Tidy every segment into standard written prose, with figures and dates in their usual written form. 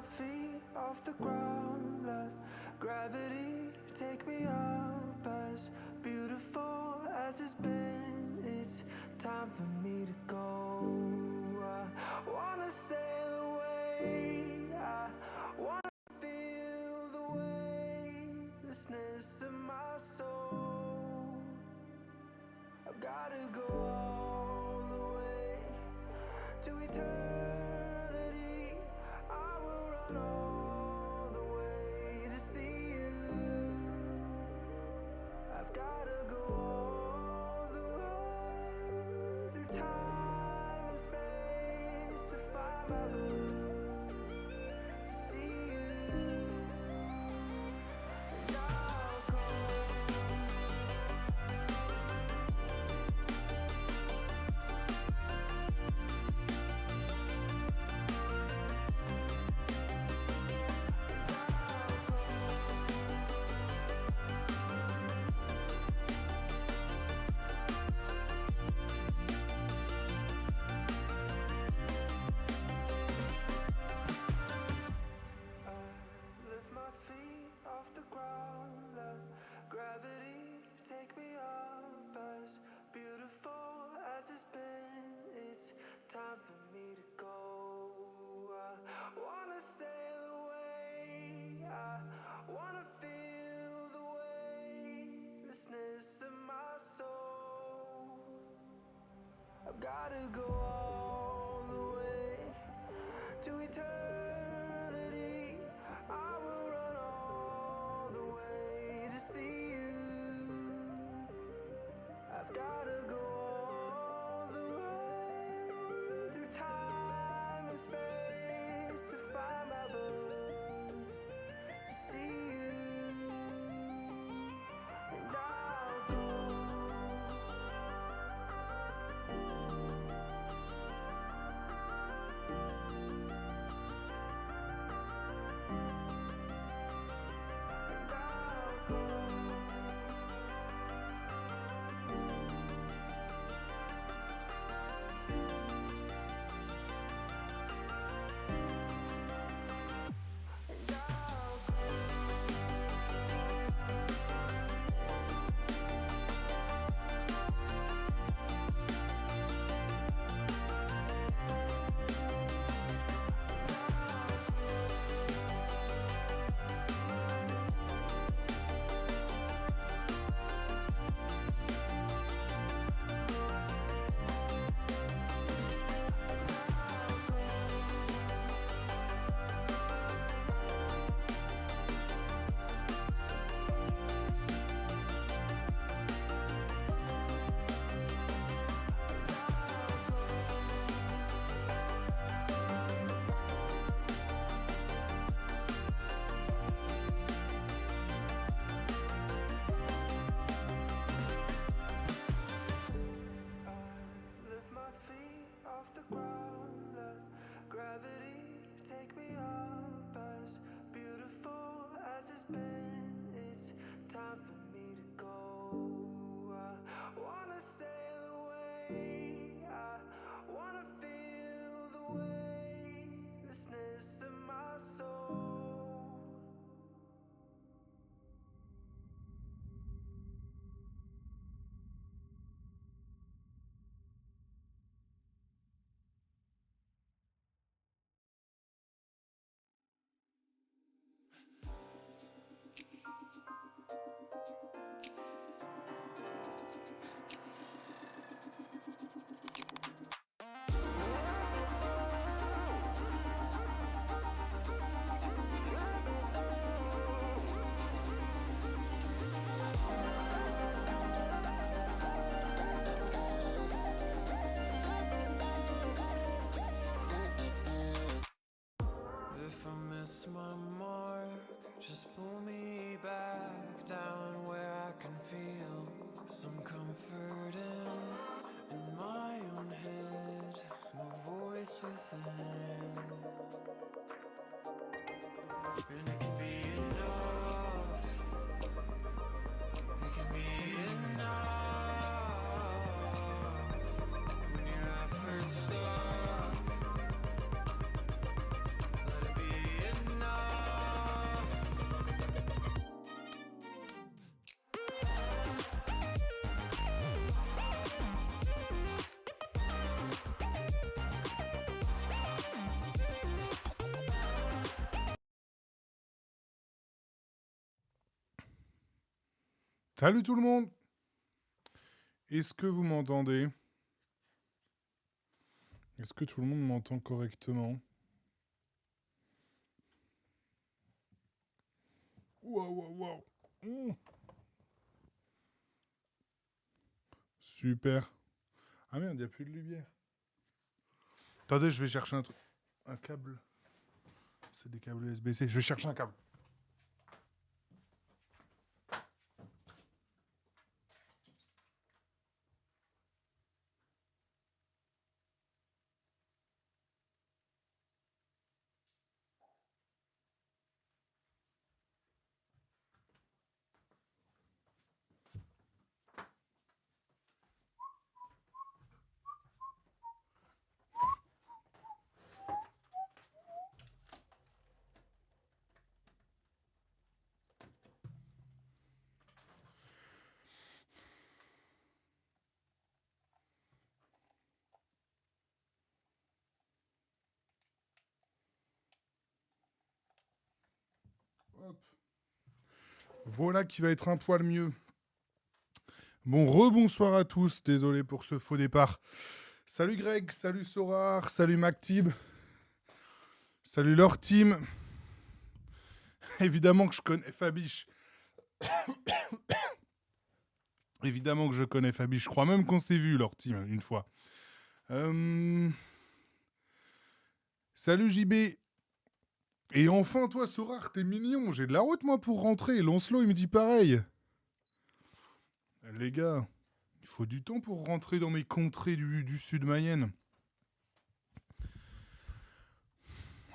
feet off the ground, let gravity take me up. As beautiful as it's been, it's time for me to go. I wanna sail away, I wanna feel the weightlessness of my soul. I've gotta go all the way to eternity. I will run all the way to see you. I've gotta go all the way through time and space to find my voice, to see you. And I'll go. Lift my feet off the ground, let gravity take me up. As beautiful as it's been, it's time for me to go. I wanna sail away, I wanna feel the weightlessness of my soul. I've gotta go all the way to eternity. I will run all the way to see you. I've gotta go all the way through time and space to find my voice, to see you. And I'll go. And I'll go. And I'll go. Lift my feet off the ground, let gravity take me up. As beautiful as it's been, it's time for me to go. I wanna sail away, I wanna feel the weightlessness of my soul. If I miss my mark, just pull me back down where I can feel some comfort in my own head, my voice within. And it can be enough, it can be enough when your efforts stop. Let it be enough. Salut tout le monde. Est-ce que vous m'entendez? Est-ce que tout le monde m'entend correctement? Waouh, waouh, waouh. Super. Ah merde, il n'y a plus de lumière. Attendez, je vais chercher un câble. C'est des câbles USB-C. Je vais chercher un câble. Hop. Voilà qui va être un poil mieux. Bon, rebonsoir à tous. Désolé pour ce faux départ. Salut Greg, salut Sorar, salut Mactib. Salut leur team. Évidemment que je connais Fabiche. Évidemment que je connais Fabiche. Je crois même qu'on s'est vu leur team une fois. Salut JB. Et enfin, toi, Sorar, t'es mignon. J'ai de la route, moi, pour rentrer. Lancelot, il me dit pareil. Les gars, il faut du temps pour rentrer dans mes contrées du sud Mayenne.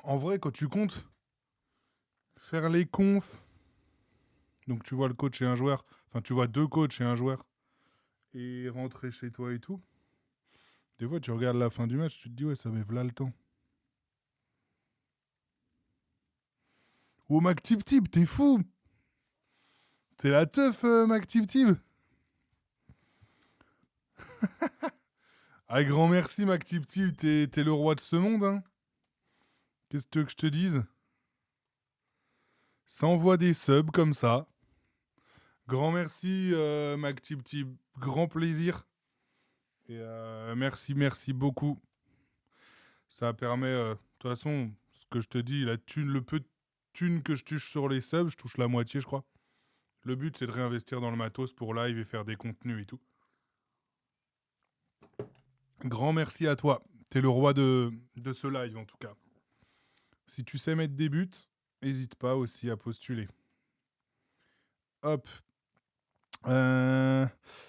En vrai, quand tu comptes faire les confs, donc tu vois le coach et un joueur, enfin, tu vois 2 coachs et un joueur, et rentrer chez toi et tout, des fois, tu regardes la fin du match, tu te dis, ouais, ça met v'là le temps. Oh, Mac Tip Tip, t'es fou! T'es la teuf, Mac Tip Tip! Ah, grand merci, Mac Tip Tip, t'es le roi de ce monde, hein? Qu'est-ce que tu veux que je te dise? Ça envoie des subs comme ça. Grand merci, Mac Tip Tip. Grand plaisir. Et merci beaucoup. Ça permet, de toute façon, ce que je te dis, la thune, le peu de thune que je touche sur les subs, je touche la moitié, je crois. Le but, c'est de réinvestir dans le matos pour live et faire des contenus et tout. Grand merci à toi. T'es le roi de ce live, en tout cas. Si tu sais mettre des buts, n'hésite pas aussi à postuler. Hop.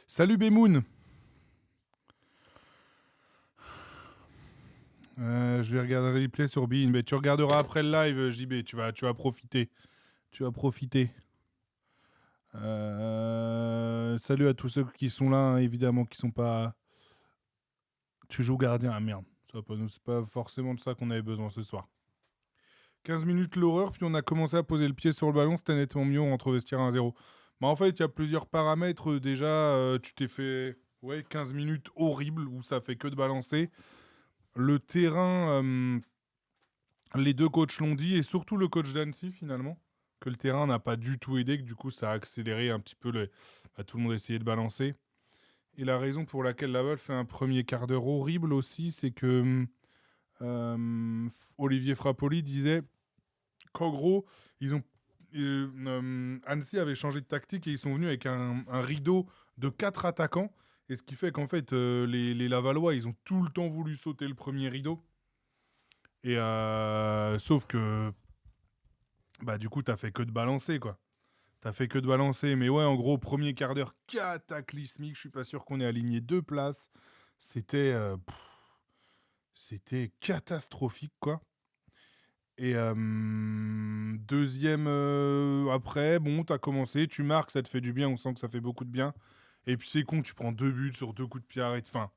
Salut Bemoun. Je vais regarder le replay sur Bein. Mais tu regarderas après le live, JB. Tu vas profiter. Tu vas profiter. Salut à tous ceux qui sont là, hein, évidemment, qui sont pas. Tu joues gardien, ah merde. C'est pas forcément de ça qu'on avait besoin ce soir. 15 minutes l'horreur, puis on a commencé à poser le pied sur le ballon. C'était nettement mieux, on rentre vestiaire 1-0. Mais en fait, il y a plusieurs paramètres. Déjà, tu t'es fait 15 minutes horribles où ça fait que de balancer. Le terrain, les 2 coachs l'ont dit, et surtout le coach d'Annecy finalement, que le terrain n'a pas du tout aidé, que du coup ça a accéléré un petit peu, tout le monde essayait de balancer. Et la raison pour laquelle Laval fait un premier quart d'heure horrible aussi, c'est que Olivier Frappoli disait qu'en gros, Annecy avait changé de tactique et ils sont venus avec un rideau de 4 attaquants. Et ce qui fait qu'en fait, les Lavallois, ils ont tout le temps voulu sauter le premier rideau. Et sauf que, du coup, t'as fait que de balancer, quoi. T'as fait que de balancer. Mais ouais, en gros, premier quart d'heure cataclysmique. Je suis pas sûr qu'on ait aligné 2 places. C'était catastrophique, quoi. Et deuxième après, bon, t'as commencé, tu marques, ça te fait du bien, on sent que ça fait beaucoup de bien. Et puis c'est con, tu prends 2 buts sur 2 coups de pied arrêtés, enfin,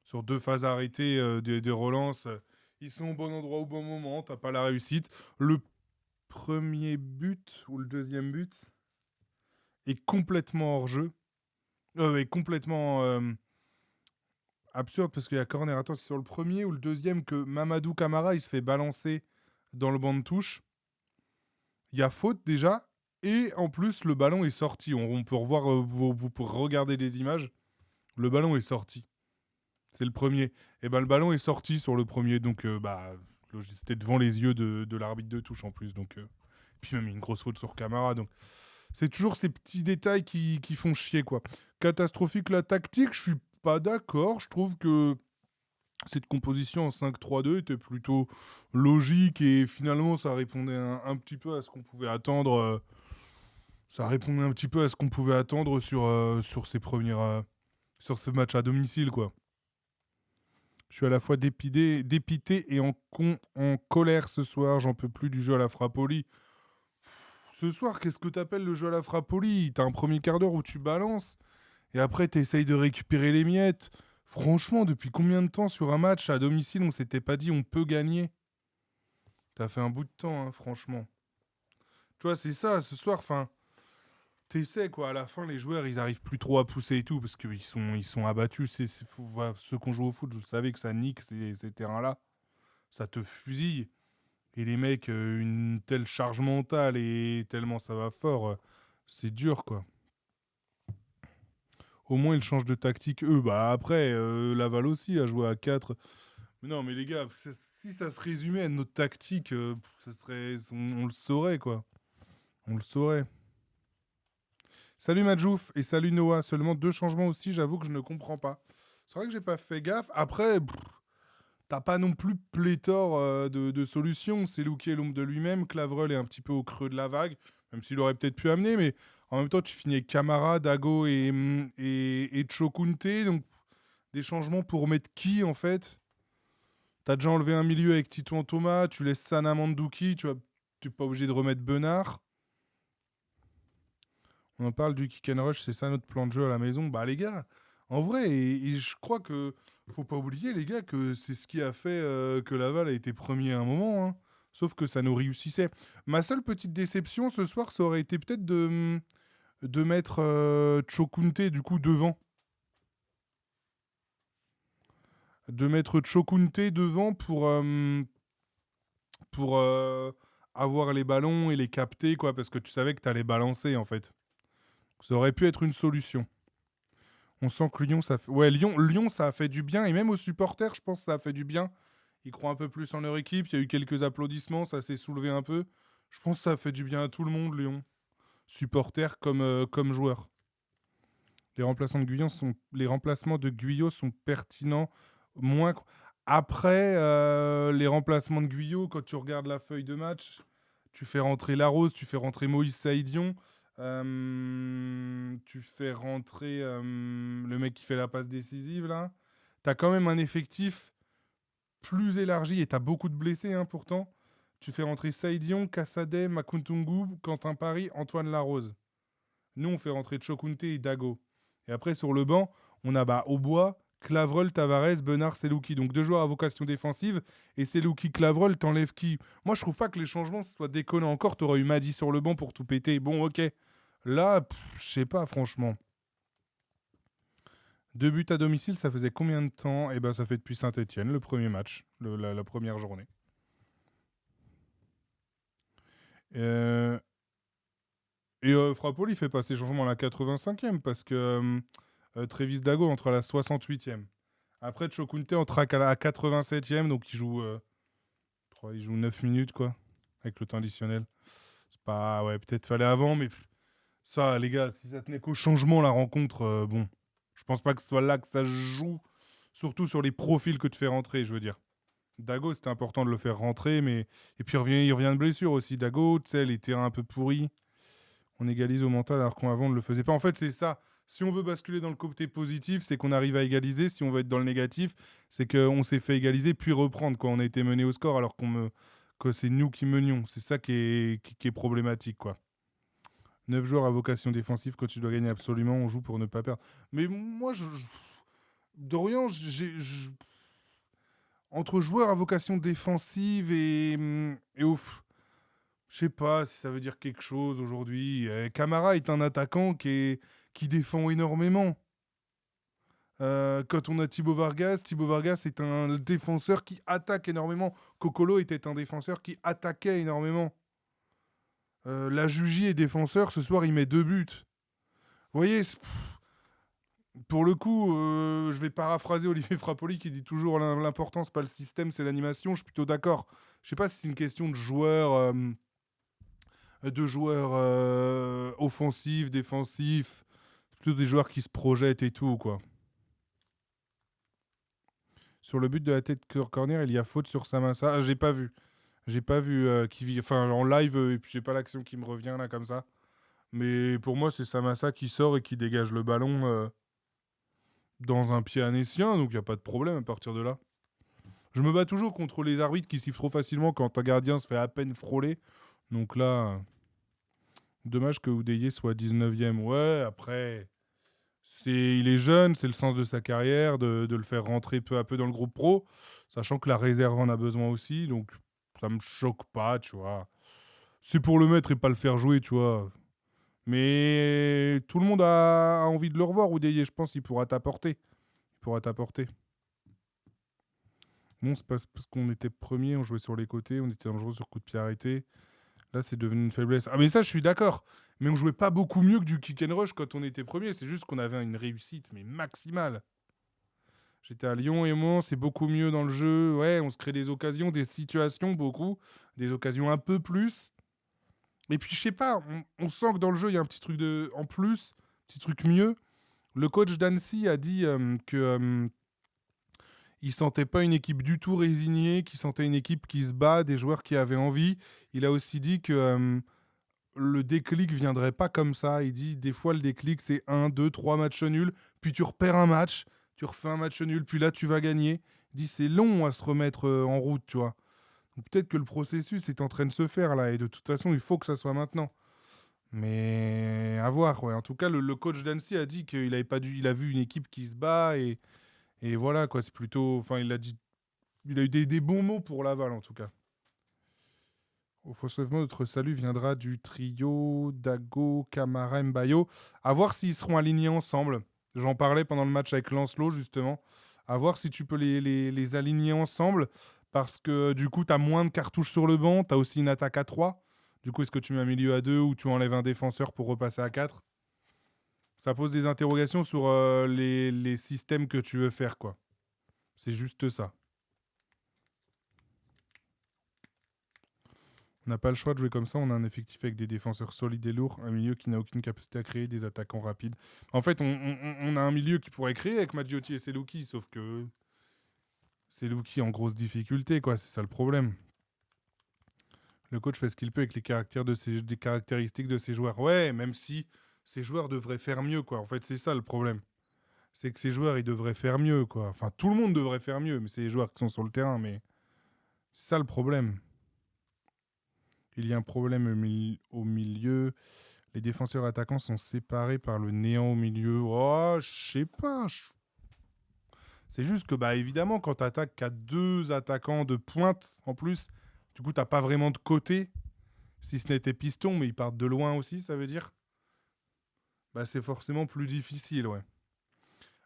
sur 2 phases arrêtées des relances. Ils sont au bon endroit au bon moment, t'as pas la réussite. Le premier but ou le deuxième but est complètement hors jeu. Est complètement absurde parce qu'il y a corner. Attends, c'est sur le premier ou le deuxième que Mamadou Camara il se fait balancer dans le banc de touche. Il y a faute déjà. Et en plus, le ballon est sorti. On peut revoir, vous pourrez regarder des images. Le ballon est sorti. C'est le premier. Et ben le ballon est sorti sur le premier. Donc, c'était devant les yeux de l'arbitre de touche en plus. Donc, puis même une grosse faute sur Camara. Donc, c'est toujours ces petits détails qui font chier, quoi. Catastrophique la tactique, je suis pas d'accord. Je trouve que cette composition en 5-3-2 était plutôt logique et finalement ça répondait un petit peu à ce qu'on pouvait attendre. Ça répondait un petit peu à ce qu'on pouvait attendre sur ces premières, sur ce match à domicile, quoi. Je suis à la fois dépité et en colère ce soir. J'en peux plus du jeu à la Frappoli. Ce soir, qu'est-ce que t'appelles le jeu à la Frappoli? T'as un premier quart d'heure où tu balances et après t'essayes de récupérer les miettes. Franchement, depuis combien de temps sur un match à domicile on s'était pas dit on peut gagner? T'as fait un bout de temps, hein, franchement. Tu vois, c'est ça, ce soir, enfin, t'essaies, quoi. À la fin, les joueurs, ils arrivent plus trop à pousser et tout, parce qu'ils sont abattus. Voilà, ceux qui ont joué au foot, vous savez que ça nique ces terrains-là. Ça te fusille. Et les mecs, une telle charge mentale et tellement ça va fort, c'est dur, quoi. Au moins, ils changent de tactique, eux. Bah, après, Laval aussi a joué à 4. Mais non, mais les gars, si ça se résumait à notre tactique, ça serait, on le saurait, quoi. On le saurait. Salut Madjouf et salut Noah. Seulement 2 changements aussi, j'avoue que je ne comprends pas. C'est vrai que j'ai pas fait gaffe. Après, t'as pas non plus pléthore de solutions. C'est Louki et l'ombre de lui-même. Clavreul est un petit peu au creux de la vague, même s'il aurait peut-être pu amener. Mais en même temps, tu finis avec Camara, Dago et Chokunte. Donc, des changements pour mettre qui, en fait? T'as déjà enlevé un milieu avec Titouan Thomas. Tu laisses Sana Mandouki. Tu n'es pas obligé de remettre Benard. On en parle du kick and rush, c'est ça notre plan de jeu à la maison. Bah les gars, en vrai, et je crois que faut pas oublier les gars que c'est ce qui a fait que Laval a été premier à un moment, hein. Sauf que ça nous réussissait. Ma seule petite déception ce soir, ça aurait été peut-être de mettre Chokunte du coup devant. De mettre Chokunte devant pour avoir les ballons et les capter, quoi, parce que tu savais que tu allais balancer en fait. Ça aurait pu être une solution. On sent que Lyon, ouais, Lyon, ça a fait du bien. Et même aux supporters, je pense que ça a fait du bien. Ils croient un peu plus en leur équipe. Il y a eu quelques applaudissements, ça s'est soulevé un peu. Je pense que ça a fait du bien à tout le monde, Lyon. Supporters comme joueurs. Les remplacements de Guyot sont pertinents. Moins. Après, les remplacements de Guyot, quand tu regardes la feuille de match, tu fais rentrer Larose, tu fais rentrer Moïse Saïdion. Tu fais rentrer le mec qui fait la passe décisive là. T'as quand même un effectif plus élargi et t'as beaucoup de blessés hein, pourtant. Tu fais rentrer Saïdion, Kassadeh, Makuntungu, Quentin Paris, Antoine Larose. Nous on fait rentrer Chokunte et Dago. Et après sur le banc, on a Aubois, Clavreul, Tavares, Benard, Selouki. Donc 2 joueurs à vocation défensive. Et Selouki, Clavreul, t'enlèves qui? Moi je trouve pas que les changements soient déconnants encore. T'aurais eu Madi sur le banc pour tout péter. Bon ok. Là, je sais pas, franchement. 2 buts à domicile, ça faisait combien de temps? Eh ben, ça fait depuis Saint-Etienne, le premier match, la première journée. Euh, Et Frappoli fait pas ses changements à la 85e parce que Trévis Dago entre à la 68e. Après, Chokunte entre à la 87e, donc il joue 9 minutes, quoi, avec le temps additionnel. C'est pas... Ouais, peut-être fallait avant, mais ça, les gars, si ça tenait qu'au changement, la rencontre, bon, je pense pas que ce soit là que ça se joue, surtout sur les profils que tu fais rentrer, je veux dire. Dago, c'était important de le faire rentrer, mais... Et puis il revient de blessure aussi. Dago, tu sais, les terrains un peu pourris. On égalise au mental alors qu'avant on ne le faisait pas. En fait, c'est ça. Si on veut basculer dans le côté positif, c'est qu'on arrive à égaliser. Si on veut être dans le négatif, c'est qu'on s'est fait égaliser puis reprendre. Quoi. On a été mené au score alors que c'est nous qui menions. C'est ça qui est problématique. Quoi. 9 joueurs à vocation défensive, quand tu dois gagner absolument, on joue pour ne pas perdre. Mais moi, Dorian, entre joueurs à vocation défensive et ouf. Je sais pas si ça veut dire quelque chose aujourd'hui. Camara est un attaquant qui défend énormément. Quand on a Thibaut Vargas est un défenseur qui attaque énormément. Kokolo était un défenseur qui attaquait énormément. La Jugie est défenseur, ce soir il met 2 buts. Vous voyez, pour le coup, je vais paraphraser Olivier Frappoli qui dit toujours l'important, c'est pas le système, c'est l'animation. Je suis plutôt d'accord. Je sais pas si c'est une question de joueurs offensifs, défensifs, plutôt des joueurs qui se projettent et tout, quoi. Sur le but de la tête corner, il y a faute sur Samassa. Ah, j'ai pas vu. J'ai pas vu enfin en live et puis j'ai pas l'action qui me revient là comme ça. Mais pour moi, c'est Samassa qui sort et qui dégage le ballon dans un pied annécien, donc il y a pas de problème à partir de là. Je me bats toujours contre les arbitres qui sifflent trop facilement quand un gardien se fait à peine frôler. Donc là, dommage que Oudeye soit 19e. Ouais, après, il est jeune, c'est le sens de sa carrière, de le faire rentrer peu à peu dans le groupe pro, sachant que la réserve en a besoin aussi, donc ça me choque pas, tu vois. C'est pour le mettre et pas le faire jouer, tu vois. Mais tout le monde a envie de le revoir, Oudeye, je pense qu'il pourra t'apporter. Il pourra t'apporter. Bon, c'est parce qu'on était premier, on jouait sur les côtés, on était dangereux sur coup de pied arrêté. Là, c'est devenu une faiblesse. Ah, mais ça, je suis d'accord. Mais on jouait pas beaucoup mieux que du kick and rush quand on était premier. C'est juste qu'on avait une réussite, mais maximale. J'étais à Lyon et Mons, c'est beaucoup mieux dans le jeu. Ouais, on se crée des occasions, des situations, beaucoup. Des occasions un peu plus. Et puis, je sais pas, on sent que dans le jeu, il y a un petit truc en plus, petit truc mieux. Le coach d'Annecy a dit que il sentait pas une équipe du tout résignée, qu'il sentait une équipe qui se bat, des joueurs qui avaient envie. Il a aussi dit que le déclic viendrait pas comme ça. Il dit des fois le déclic c'est 1, 2, 3 matchs nuls, puis tu repères un match, tu refais un match nul, puis là tu vas gagner. Il dit c'est long à se remettre en route, tu vois. Donc peut-être que le processus est en train de se faire là, et de toute façon il faut que ça soit maintenant. Mais à voir, ouais. En tout cas, le coach d'Annecy a dit qu'il avait pas dû, il a vu une équipe qui se bat et voilà quoi. C'est plutôt, enfin il a dit, il a eu des bons mots pour Laval en tout cas. Au Faussement, notre salut viendra du trio Dago, Camara, Mbayo. À voir s'ils seront alignés ensemble. J'en parlais pendant le match avec Lancelot, justement. À voir si tu peux les aligner ensemble. Parce que du coup, tu as moins de cartouches sur le banc. Tu as aussi une attaque à 3. Du coup, est-ce que tu mets un milieu à 2 ou tu enlèves un défenseur pour repasser à 4? Ça pose des interrogations sur les systèmes que tu veux faire, quoi. C'est juste ça. On n'a pas le choix de jouer comme ça. On a un effectif avec des défenseurs solides et lourds, un milieu qui n'a aucune capacité à créer des attaquants rapides. En fait, on a un milieu qui pourrait créer avec Maggiotti et Selouki, sauf que Selouki en grosse difficulté, quoi. C'est ça le problème. Le coach fait ce qu'il peut avec des caractéristiques de ses joueurs. Ouais, même si ces joueurs devraient faire mieux, quoi. En fait, c'est ça le problème. C'est que ces joueurs, ils devraient faire mieux, quoi. Enfin, tout le monde devrait faire mieux, mais c'est les joueurs qui sont sur le terrain, mais c'est ça le problème. Il y a un problème au milieu. Les défenseurs attaquants sont séparés par le néant au milieu. Oh, je sais pas. C'est juste que, bah, évidemment, quand tu attaques qu'à 2 attaquants de pointe en plus, du coup, t'as pas vraiment de côté. Si ce n'était piston, mais ils partent de loin aussi, ça veut dire. Bah, c'est forcément plus difficile, ouais.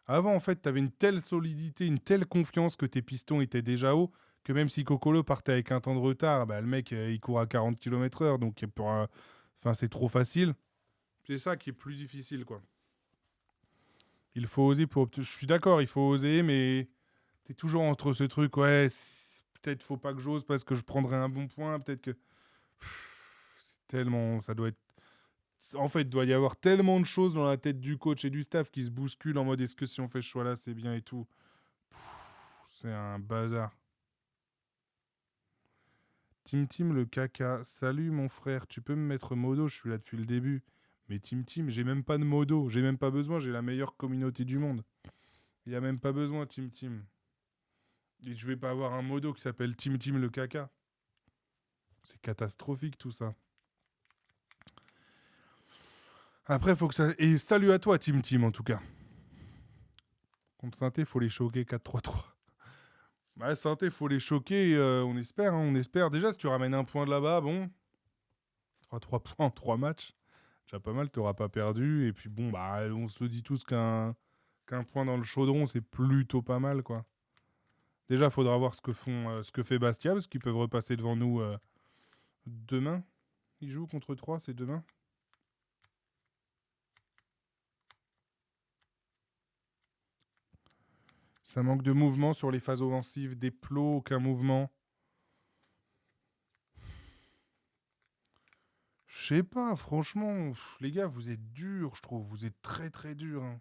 Avant, en fait, t'avais une telle solidité, une telle confiance que tes pistons étaient déjà hauts, que même si Cocolo partait avec un temps de retard, bah, le mec, il court à 40 km/h, donc enfin, c'est trop facile. C'est ça qui est plus difficile, quoi. Il faut oser pour. Je suis d'accord, il faut oser, mais t'es toujours entre ce truc, ouais, peut-être faut pas que j'ose parce que je prendrai un bon point, peut-être que. C'est tellement. Ça doit être. En fait, il doit y avoir tellement de choses dans la tête du coach et du staff qui se bousculent en mode est-ce que si on fait ce choix-là, c'est bien et tout. C'est un bazar. Tim le caca. Salut mon frère, tu peux me mettre modo, je suis là depuis le début. Mais Tim, j'ai même pas de modo, j'ai même pas besoin, j'ai la meilleure communauté du monde. Il y a même pas besoin, Tim. Et je vais pas avoir un modo qui s'appelle Tim le caca. C'est catastrophique tout ça. Après, faut que ça. Et salut à toi, Tim en tout cas. Contre Sainté, faut les choquer 4-3-3. Ouais, Sainté, faut les choquer, on espère, hein, on espère. Déjà, si tu ramènes un point de là-bas, bon. Ça fera 3 points en 3 matchs. Déjà pas mal, t'auras pas perdu. Et puis bon, bah, on se le dit tous qu'un point dans le chaudron, c'est plutôt pas mal, quoi. Déjà, faudra voir ce que fait Bastia, parce qu'ils peuvent repasser devant nous demain. Ils jouent contre 3, c'est demain. Ça manque de mouvement sur les phases offensives, des plots, aucun mouvement. Je sais pas, franchement, les gars, vous êtes durs, je trouve. Vous êtes très très durs. Hein.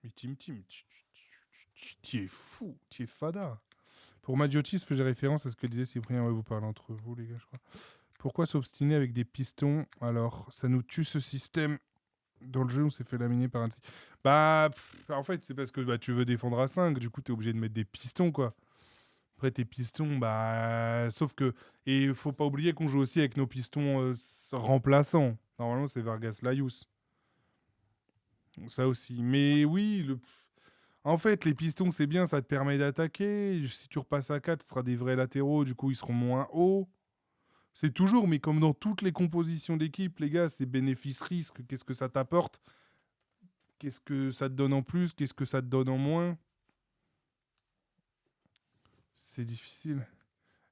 Mais Tim, tu es fou, tu es fada. Pour Maggiotti, je faisais référence à ce que disait Cyprien. Ouais, vous parlez entre vous, les gars, je crois. Pourquoi s'obstiner avec des pistons? Alors, ça nous tue ce système. Dans le jeu, on s'est fait laminer par un... Bah, en fait, c'est parce que tu veux défendre à 5. Du coup, t'es obligé de mettre des pistons, quoi. Après, tes pistons, bah... Sauf que... Et il faut pas oublier qu'on joue aussi avec nos pistons remplaçants. Normalement, c'est Vargas Laius. Ça aussi. Mais oui, en fait, les pistons, c'est bien, ça te permet d'attaquer. Si tu repasses à 4, ce sera des vrais latéraux, du coup, ils seront moins hauts. C'est toujours, mais comme dans toutes les compositions d'équipe, les gars, c'est bénéfice-risque. Qu'est-ce que ça t'apporte? Qu'est-ce que ça te donne en plus? Qu'est-ce que ça te donne en moins? C'est difficile.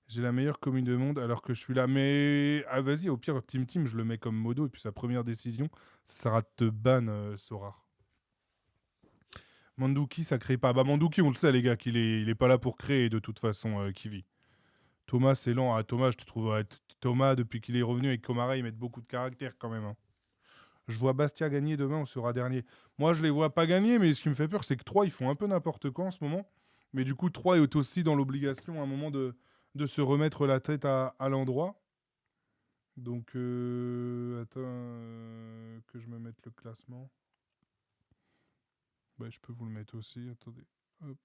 J'ai la meilleure commune du monde alors que je suis là. Mais ah, vas-y, au pire, Team, je le mets comme modo. Et puis sa première décision, ça sera de te ban, Sorar. Mandouki, ça crée pas. Bah, Mandouki, on le sait, les gars, il est pas là pour créer de toute façon, Kiwi. Thomas, c'est lent. Ah, Thomas, je te trouve. Thomas, depuis qu'il est revenu avec Komara, ils mettent beaucoup de caractère quand même. Hein. Je vois Bastia gagner demain, on sera dernier. Moi, je les vois pas gagner, mais ce qui me fait peur, c'est que 3, ils font un peu n'importe quoi en ce moment. Mais du coup, 3 est aussi dans l'obligation à un moment de se remettre la tête à l'endroit. Donc, attends, que je me mette le classement. Bah, je peux vous le mettre aussi. Attendez. Hop.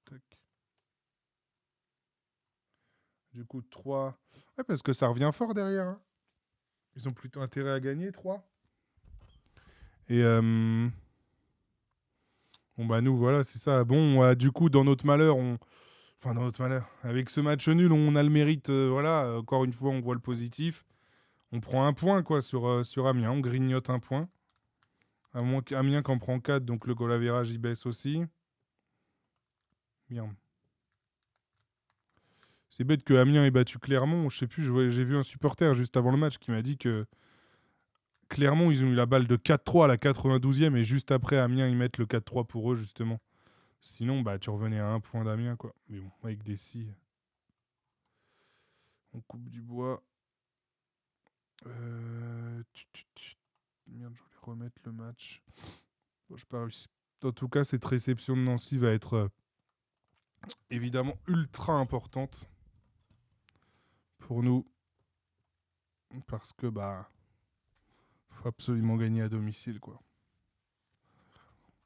Tac. Du coup, 3. Ouais, parce que ça revient fort derrière. Hein. Ils ont plutôt intérêt à gagner, 3. Et bon, bah, nous, voilà, c'est ça. Bon, du coup, dans notre malheur, Enfin, dans notre malheur. Avec ce match nul, on a le mérite. Voilà, encore une fois, on voit le positif. On prend un point, quoi, sur Amiens. On grignote un point. À moins qu'Amiens qu'en prend 4, donc le goal average, il baisse aussi. Bien. C'est bête que Amiens ait battu Clermont. Je sais plus, j'ai vu un supporter juste avant le match qui m'a dit que Clermont, ils ont eu la balle de 4-3 à la 92e et juste après, Amiens, ils mettent le 4-3 pour eux, justement. Sinon, bah, tu revenais à un point d'Amiens, quoi. Mais bon, avec des scies. On coupe du bois. Merde, je voulais remettre le match. Bon, j'ai pas réussi. En tout cas, cette réception de Nancy va être évidemment ultra importante pour nous. Parce que, bah, faut absolument gagner à domicile, quoi.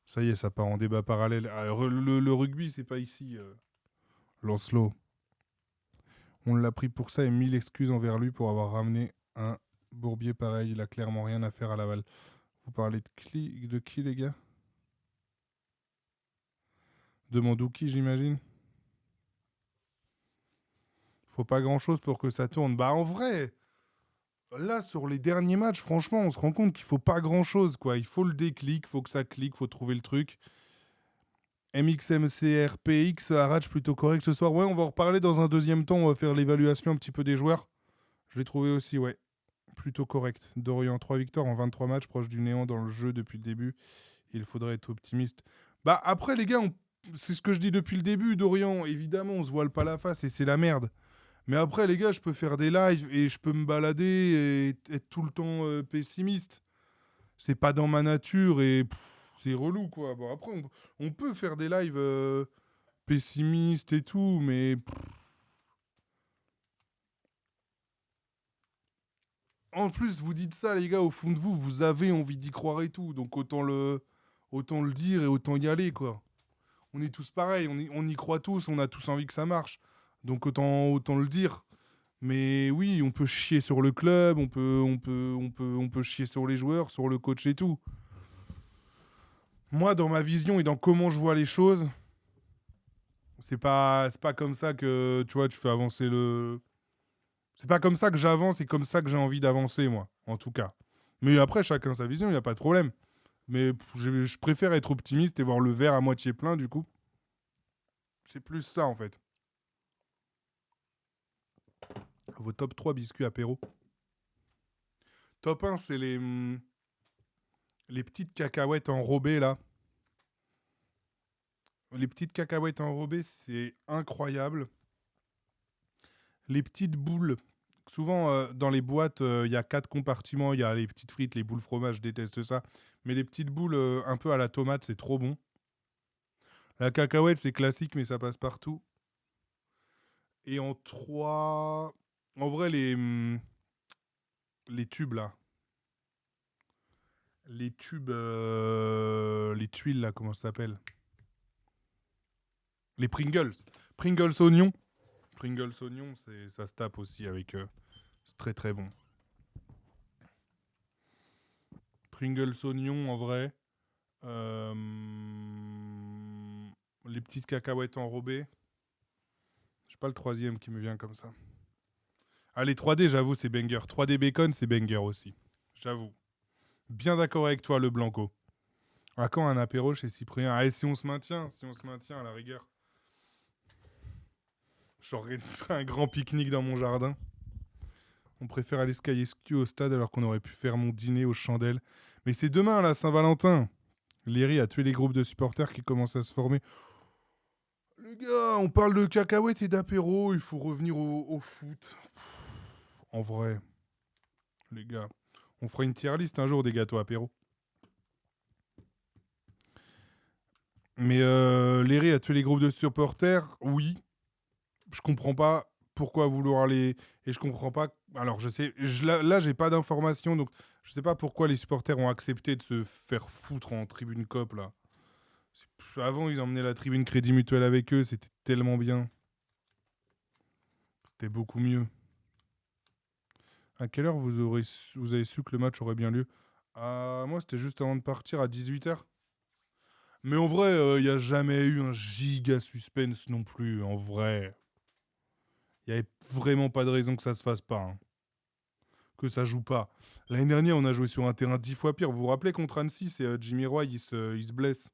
Ça y est, ça part en débat parallèle. Alors, le rugby, c'est pas ici, Lancelot. On l'a pris pour ça et 1000 excuses envers lui pour avoir ramené un bourbier pareil. Il a clairement rien à faire à Laval. Vous parlez de qui, les gars? De Mandouki, j'imagine. Faut pas grand-chose pour que ça tourne. Bah, en vrai, là, sur les derniers matchs, franchement, on se rend compte qu'il faut pas grand-chose, quoi. Il faut le déclic, faut que ça clique, faut trouver le truc. MXMCRPX, Arach plutôt correct ce soir. Ouais, on va en reparler dans un deuxième temps. On va faire l'évaluation un petit peu des joueurs. Je l'ai trouvé aussi, ouais. Plutôt correct. Dorian, 3 victoires en 23 matchs, proche du néant dans le jeu depuis le début. Il faudrait être optimiste. Bah, après, les gars, c'est ce que je dis depuis le début, Dorian. Évidemment, on se voile pas la face et c'est la merde. Mais après, les gars, je peux faire des lives et je peux me balader et être tout le temps pessimiste. C'est pas dans ma nature et c'est relou, quoi. Bon, après, on peut faire des lives pessimistes et tout, mais... En plus, vous dites ça, les gars, au fond de vous, vous avez envie d'y croire et tout. Donc autant le dire et autant y aller, quoi. On est tous pareils, on y croit tous, on a tous envie que ça marche. Donc autant le dire. Mais oui, on peut chier sur le club, on peut chier sur les joueurs, sur le coach et tout. Moi, dans ma vision et dans comment je vois les choses, c'est pas comme ça que tu vois, tu fais avancer le. C'est pas comme ça que j'avance et comme ça que j'ai envie d'avancer, moi, en tout cas. Mais après, chacun sa vision, il n'y a pas de problème. Mais je préfère être optimiste et voir le verre à moitié plein, du coup. C'est plus ça, en fait. Vos top 3 biscuits apéro. Top 1, c'est les petites cacahuètes enrobées, là. Les petites cacahuètes enrobées, c'est incroyable. Les petites boules. Souvent, dans les boîtes, il y a 4 compartiments. Il y a les petites frites, les boules fromage, je déteste ça. Mais les petites boules un peu à la tomate, c'est trop bon. La cacahuète, c'est classique, mais ça passe partout. Et en 3... En vrai, les tubes, là. Les tubes... les tuiles, là, comment ça s'appelle? Les Pringles. Pringles oignons. Pringles oignons, ça se tape aussi avec... c'est très très bon. Pringles oignons, en vrai. Les petites cacahuètes enrobées. Je sais pas le troisième qui me vient comme ça. Ah, les 3D, j'avoue, c'est banger. 3D bacon, c'est banger aussi. J'avoue. Bien d'accord avec toi, le Blanco. À quand un apéro chez Cyprien? Ah, et si on se maintient à la rigueur. J'organiserai un grand pique-nique dans mon jardin. On préfère aller ski au stade alors qu'on aurait pu faire mon dîner aux chandelles. Mais c'est demain, la Saint-Valentin. Léry a tué les groupes de supporters qui commencent à se former. Les gars, on parle de cacahuètes et d'apéro, il faut revenir au foot. En vrai, les gars, on fera une tier list un jour des gâteaux apéro. Mais Léry a tué les groupes de supporters, oui. Je comprends pas pourquoi vouloir les... Et je comprends pas... Alors, je sais... Là, j'ai pas d'informations, donc je sais pas pourquoi les supporters ont accepté de se faire foutre en tribune COP, là. Avant, ils emmenaient la tribune Crédit Mutuel avec eux, c'était tellement bien. C'était beaucoup mieux. À quelle heure vous avez su que le match aurait bien lieu? Moi, c'était juste avant de partir, à 18h. Mais en vrai, il n'y a jamais eu un giga suspense non plus, en vrai. Il n'y avait vraiment pas de raison que ça se fasse pas. Hein. Que ça joue pas. L'année dernière, on a joué sur un terrain 10 fois pire. Vous vous rappelez contre Annecy, c'est Jimmy Roy, il se blesse.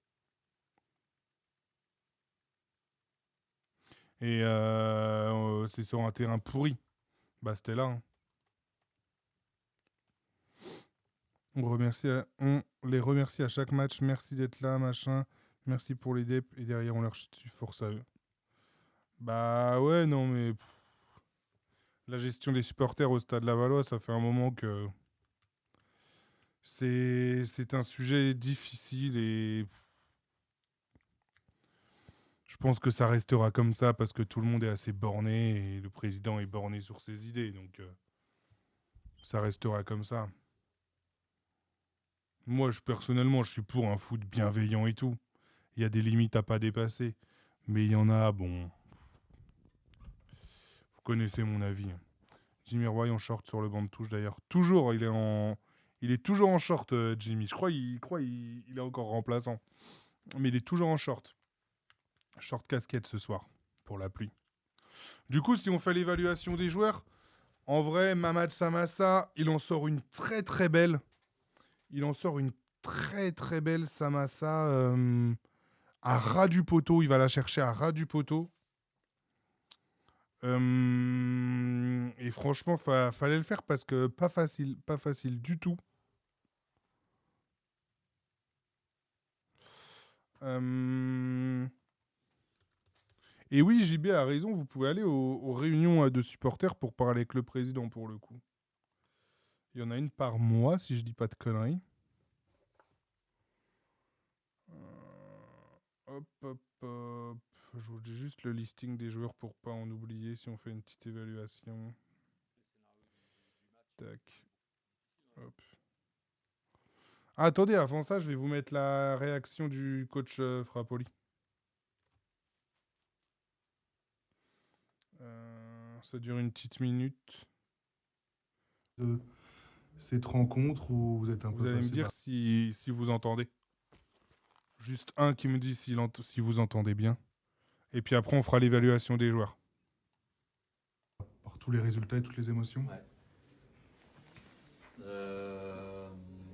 Et c'est sur un terrain pourri. Bah, c'était là. Hein. On les remercie à chaque match. Merci d'être là, machin. Merci pour les deps. Et derrière, on leur chie dessus. Force à eux. Bah ouais, non, mais... La gestion des supporters au Stade Lavallois, ça fait un moment que... C'est un sujet difficile et... Je pense que ça restera comme ça parce que tout le monde est assez borné et le président est borné sur ses idées. Donc, ça restera comme ça. Moi, personnellement, je suis pour un foot bienveillant et tout. Il y a des limites à pas dépasser. Mais il y en a, bon... Vous connaissez mon avis. Jimmy Roy en short sur le banc de touche d'ailleurs. Toujours, il est toujours en short, Jimmy. Je crois il est encore remplaçant. Mais il est toujours en short. Short casquette ce soir, pour la pluie. Du coup, si on fait l'évaluation des joueurs, en vrai, Mamad Samassa, il en sort une très très belle. Il en sort une très très belle Samassa à ras du poteau. Il va la chercher à ras du poteau. Et franchement, fallait le faire parce que pas facile du tout. Et oui, JB a raison, vous pouvez aller aux réunions de supporters pour parler avec le président pour le coup. Il y en a une par mois, si je dis pas de conneries. Hop, hop, hop. Je vous dis juste le listing des joueurs pour pas en oublier si on fait une petite évaluation. Tac. Hop. Ah, attendez, avant ça, je vais vous mettre la réaction du coach Frappoli. Ça dure une petite minute. Cette rencontre où vous êtes un peu... Vous allez me dire si vous entendez. Juste un qui me dit si vous entendez bien. Et puis après, on fera l'évaluation des joueurs. Par tous les résultats et toutes les émotions. Ouais. Il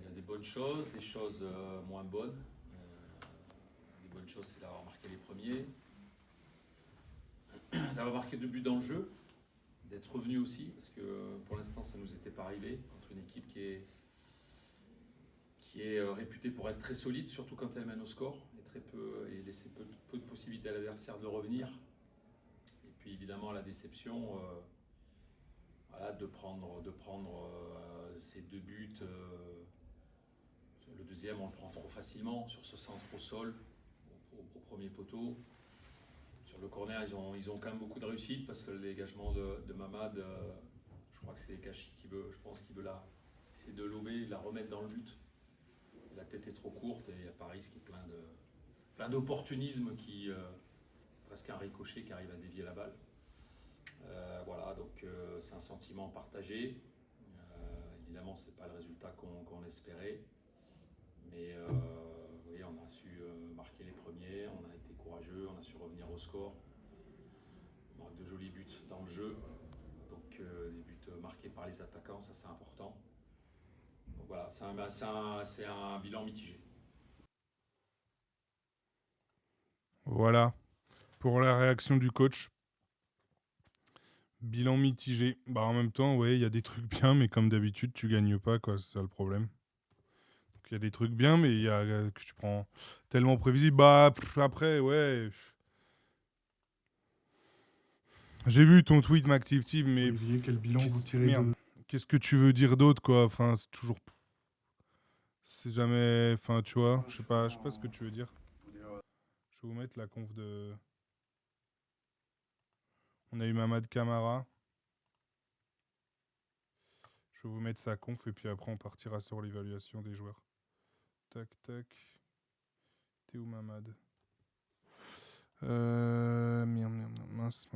y a des bonnes choses, des choses moins bonnes. Les bonnes choses, c'est d'avoir marqué les premiers. d'avoir marqué 2 buts dans le jeu, d'être revenu aussi, parce que pour l'instant ça ne nous était pas arrivé, contre une équipe qui est réputée pour être très solide, surtout quand elle mène au score, et laisser peu de possibilités à l'adversaire de revenir. Et puis évidemment la déception, voilà, de prendre ces 2 buts. Le deuxième, on le prend trop facilement sur ce centre au sol, au premier poteau. Sur le corner, ils ont quand même beaucoup de réussite parce que le dégagement de Mamad, je crois que c'est Kachi qui veut, je pense qu'il veut essayer de lober, la remettre dans le but. La tête est trop courte et il y a Paris qui est plein d'opportunisme, presque un ricochet qui arrive à dévier la balle. Voilà, donc c'est un sentiment partagé. Évidemment, c'est pas le résultat qu'on espérait. Mais oui, on a su marquer les premiers, on a été courageux, on a su revenir au score. On marque de jolis buts dans le jeu, donc des buts marqués par les attaquants, ça c'est important. Donc voilà, c'est un bilan mitigé. Voilà, pour la réaction du coach. Bilan mitigé. Bah en même temps, ouais, il y a des trucs bien, mais comme d'habitude, tu gagnes pas, quoi, c'est ça le problème. Il y a des trucs bien, mais il y a que tu prends tellement prévisible. Bah, après, ouais. J'ai vu ton tweet, MacTipTip, mais Olivier, quel bilan vous tirez merde. Qu'est-ce que tu veux dire d'autre, quoi? Enfin, c'est toujours. C'est jamais. Enfin, tu vois, je sais pas ce que tu veux dire. Je vais vous mettre la conf de. On a eu Mamad Camara. Je vais vous mettre sa conf et puis après on partira sur l'évaluation des joueurs. Tac, tac. T'es où Mamad? Merde, mince.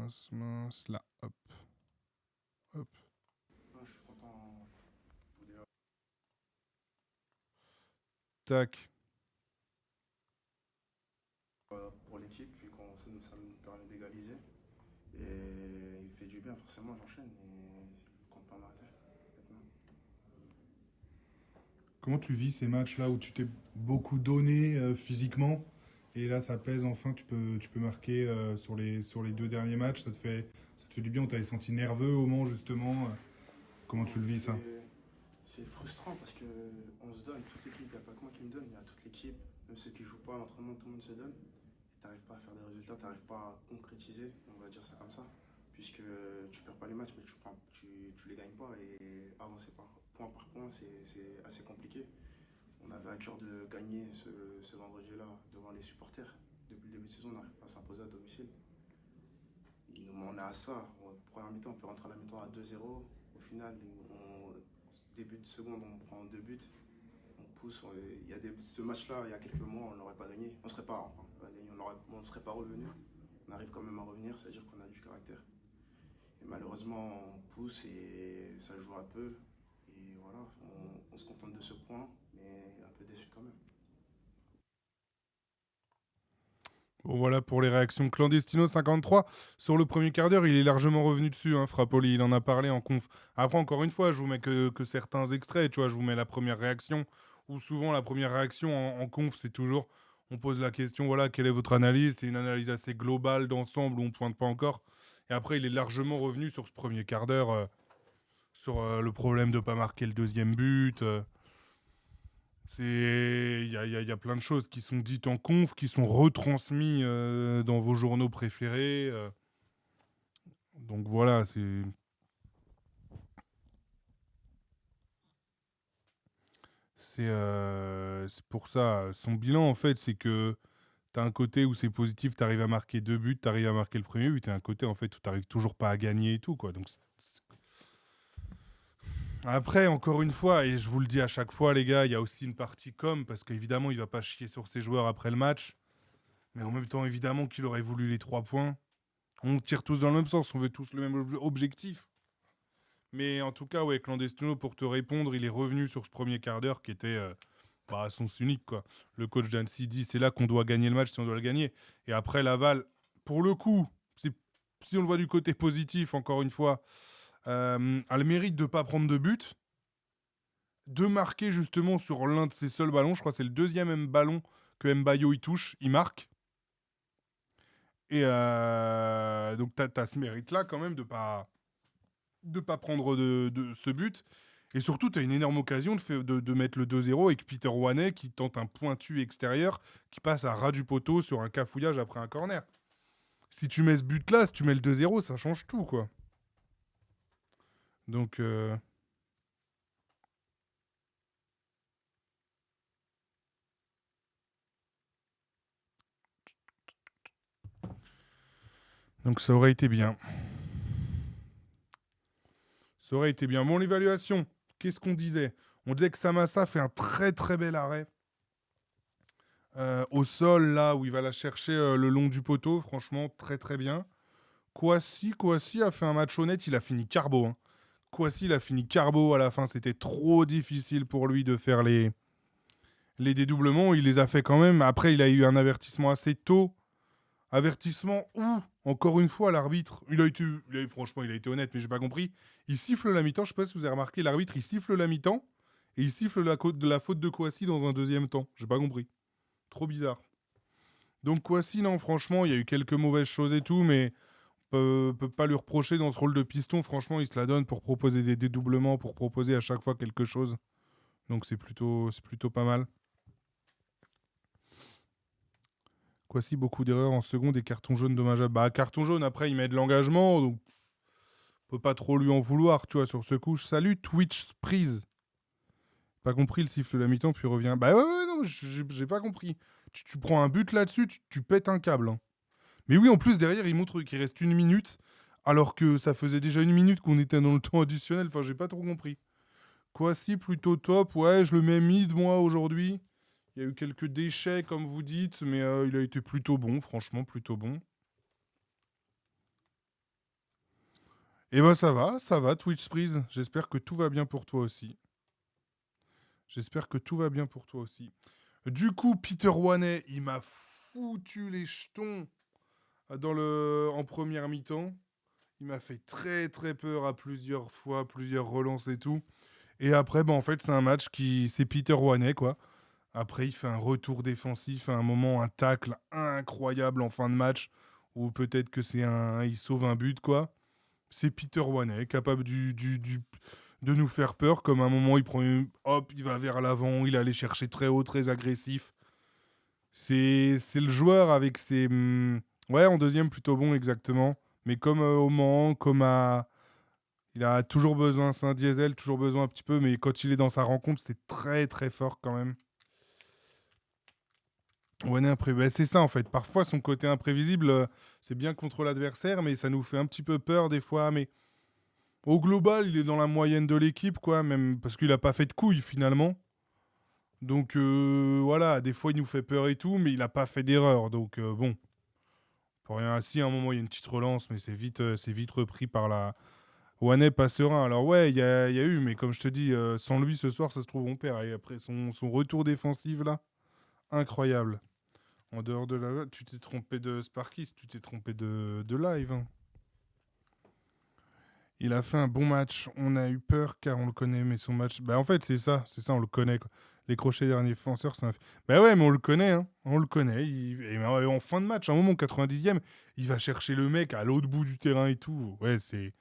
Là, hop. Hop. Je suis content. Tac. Pour l'équipe, vu qu'on ça nous permet d'égaliser. Et il fait du bien, forcément, j'enchaîne et je compte pas m'arrêter. Comment tu vis ces matchs-là où tu t'es beaucoup donné physiquement et là ça pèse enfin, tu peux marquer sur les 2 derniers matchs, ça te fait du bien, on t'avait senti nerveux au moment justement. Comment tu le vis ça? C'est frustrant parce que on se donne, toute l'équipe, il n'y a pas que moi qui me donne, il y a toute l'équipe, même ceux qui ne jouent pas à l'entraînement, tout le monde se donne. Et tu n'arrives pas à faire des résultats, tu n'arrives pas à concrétiser, on va dire ça comme ça. Puisque tu perds pas les matchs, mais tu les gagnes pas et avancer point par point, c'est assez compliqué. On avait à cœur de gagner ce vendredi-là devant les supporters. Depuis le début de saison, on n'arrive pas à s'imposer à domicile. On est à ça. Première mi-temps, on peut rentrer à la mi-temps à 2-0. Au final, début de seconde, on prend 2 buts. On pousse. Ce match-là, il y a quelques mois, on n'aurait pas gagné. On ne serait pas revenu. On arrive quand même à revenir, c'est-à-dire qu'on a du caractère. Et malheureusement, on pousse et ça joue un peu. Et voilà, on se contente de ce point, mais un peu déçu quand même. Bon, voilà pour les réactions. Clandestino 53 sur le premier quart d'heure, il est largement revenu dessus, hein, Frappoli, il en a parlé en conf. Après, encore une fois, je vous mets que certains extraits, tu vois, je vous mets la première réaction, ou souvent la première réaction en conf, c'est toujours, on pose la question, voilà, quelle est votre analyse? C'est une analyse assez globale d'ensemble où on pointe pas encore. Et après, il est largement revenu sur ce premier quart d'heure, sur le problème de pas marquer le deuxième but. Il y a plein de choses qui sont dites en conf, qui sont retransmises dans vos journaux préférés. Donc voilà, c'est pour ça. Son bilan, en fait, c'est que tu as un côté où c'est positif, tu arrives à marquer 2 buts, tu arrives à marquer le premier but, et un côté, en fait, où tu n'arrives toujours pas à gagner et tout, quoi. Donc, après, encore une fois, et je vous le dis à chaque fois, les gars, il y a aussi une partie com, parce qu'évidemment, il va pas chier sur ses joueurs après le match. Mais en même temps, évidemment qu'il aurait voulu les 3 points. On tire tous dans le même sens, on veut tous le même objectif. Mais en tout cas, ouais, Clandestino, pour te répondre, il est revenu sur ce premier quart d'heure qui était à sens unique, quoi. Le coach d'Annecy dit c'est là qu'on doit gagner le match si on doit le gagner. Et après, Laval, pour le coup, si on le voit du côté positif, encore une fois, a le mérite de ne pas prendre de but, de marquer justement sur l'un de ses seuls ballons. Je crois que c'est le deuxième ballon que Mbayo y touche, il marque. Et donc, tu as ce mérite-là quand même de pas prendre de ce but. Et surtout, tu as une énorme occasion de mettre le 2-0 avec Peter Wanet qui tente un pointu extérieur qui passe à ras du poteau sur un cafouillage après un corner. Si tu mets ce but-là, si tu mets le 2-0, ça change tout, quoi. Donc, ça aurait été bien. Ça aurait été bien. Bon, l'évaluation, qu'est-ce qu'on disait? On disait que Samassa fait un très très bel arrêt. Au sol, là où il va la chercher le long du poteau, franchement, très très bien. Kouassi a fait un match honnête, il a fini carbo. Hein. Kouassi, il a fini carbo à la fin, c'était trop difficile pour lui de faire les dédoublements. Il les a fait quand même. Après, il a eu un avertissement assez tôt. Avertissement où, encore une fois, l'arbitre, franchement, il a été honnête, mais j'ai pas compris. Il siffle la mi-temps, je sais pas si vous avez remarqué, l'arbitre, il siffle la mi-temps et il siffle la faute de Kouassi dans un deuxième temps. J'ai pas compris. Trop bizarre. Donc Kouassi, non, franchement, il y a eu quelques mauvaises choses et tout, mais peut pas lui reprocher dans ce rôle de piston. Franchement, il se la donne pour proposer des dédoublements, pour proposer à chaque fois quelque chose. Donc c'est plutôt pas mal. Kouassi, beaucoup d'erreurs en seconde et carton jaune dommageable. Bah, carton jaune, après, il met de l'engagement, donc on peut pas trop lui en vouloir, tu vois, sur ce coup. Salut, Twitch Prise. Pas compris le siffle de la mi-temps, puis revient. Bah ouais, non, j'ai pas compris. Tu prends un but là-dessus, tu pètes un câble. Hein. Mais oui, en plus, derrière, il montre qu'il reste 1 minute, alors que ça faisait déjà 1 minute qu'on était dans le temps additionnel. Enfin, j'ai pas trop compris. Kouassi, plutôt top. Ouais, je le mets mid, moi, aujourd'hui. Il y a eu quelques déchets, comme vous dites, mais il a été plutôt bon, franchement, plutôt bon. Et ben ça va, Twitch Spreeze. J'espère que tout va bien pour toi aussi. Du coup, Peter Wanet, il m'a foutu les jetons en première mi-temps. Il m'a fait très très peur à plusieurs fois, plusieurs relances et tout. Et après, en fait, c'est un match c'est Peter Wanet, quoi. Après, il fait un retour défensif, à un moment, un tacle incroyable en fin de match, ou peut-être que il sauve un but, quoi. C'est Peter Wanet, capable de nous faire peur, comme à un moment, il va vers l'avant, il allait chercher très haut, très agressif. C'est le joueur avec ses... ouais, en deuxième, plutôt bon, exactement. Mais comme au Mans, il a toujours besoin, c'est un diesel, toujours besoin un petit peu, mais quand il est dans sa rencontre, c'est très très fort quand même. C'est ça en fait. Parfois, son côté imprévisible, c'est bien contre l'adversaire, mais ça nous fait un petit peu peur des fois. Mais au global, il est dans la moyenne de l'équipe, quoi, même parce qu'il a pas fait de couilles finalement. Donc voilà, des fois il nous fait peur et tout, mais il a pas fait d'erreur. Donc bon, pour rien assis, à un moment il y a une petite relance, mais c'est vite repris par la Wanet pas serein. Alors ouais, il y a eu, mais comme je te dis, sans lui ce soir, ça se trouve on perd. Et après son retour défensif là, incroyable. En dehors de la... Tu t'es trompé de Sparkis, tu t'es trompé de live. Hein. Il a fait un bon match. On a eu peur car on le connaît, mais son match... Bah en fait, c'est ça, on le connaît. Quoi. Les crochets derniers défenseurs, c'est un... Bah ouais, mais on le connaît, hein. On le connaît. Et en fin de match, à un moment, 90e, il va chercher le mec à l'autre bout du terrain et tout. Ouais, c'est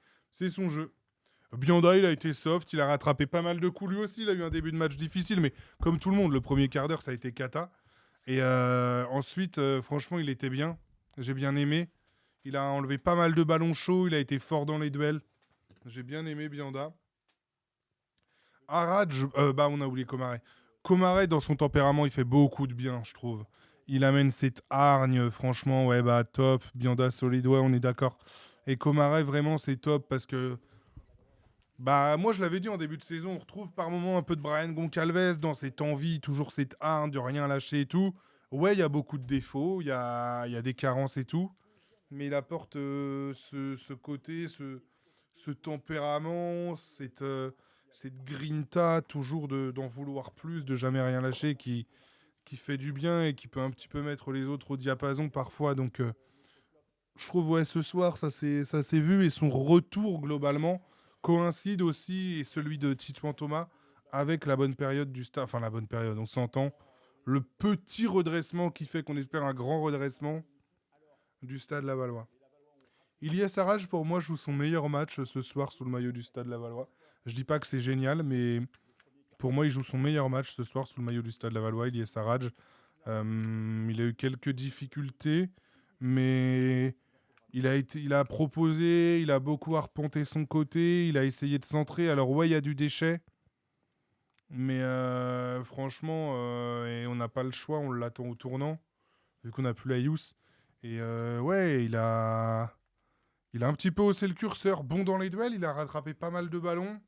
son jeu. Bianda, il a été soft, il a rattrapé pas mal de coups lui aussi. Il a eu un début de match difficile, mais comme tout le monde, le premier quart d'heure, ça a été cata. Et ensuite, franchement, il était bien. J'ai bien aimé. Il a enlevé pas mal de ballons chauds. Il a été fort dans les duels. J'ai bien aimé Bianda. Arad, on a oublié Komaré. Komaré, dans son tempérament, il fait beaucoup de bien, je trouve. Il amène cette hargne, franchement, ouais, top. Bianda solide, ouais, on est d'accord. Et Komaré, vraiment, c'est top parce que moi, je l'avais dit en début de saison, on retrouve par moments un peu de Brian Goncalves dans cette envie, toujours cette hargne de rien lâcher et tout. Ouais, il y a beaucoup de défauts, il y a des carences et tout, mais il apporte ce côté, ce tempérament, cette grinta, toujours d'en vouloir plus, de jamais rien lâcher, qui fait du bien et qui peut un petit peu mettre les autres au diapason parfois. Donc, je trouve, ouais, ce soir, ça s'est vu et son retour globalement coïncide aussi, et celui de Titouan Thomas, avec la bonne période du staff. Enfin, la bonne période, on s'entend. Le petit redressement qui fait qu'on espère un grand redressement du Stade Lavallois. Ilyes Sarraj, pour moi, joue son meilleur match ce soir sous le maillot du Stade Lavallois. Je dis pas que c'est génial, mais pour moi, il joue son meilleur match ce soir sous le maillot du Stade Lavallois. Ilyes Sarraj, il a eu quelques difficultés, mais il a proposé, il a beaucoup arpenté son côté, il a essayé de centrer. Alors ouais, il y a du déchet, mais franchement, et on n'a pas le choix, on l'attend au tournant, vu qu'on n'a plus la Youth. Et ouais, il a un petit peu haussé le curseur, bon dans les duels, il a rattrapé pas mal de ballons.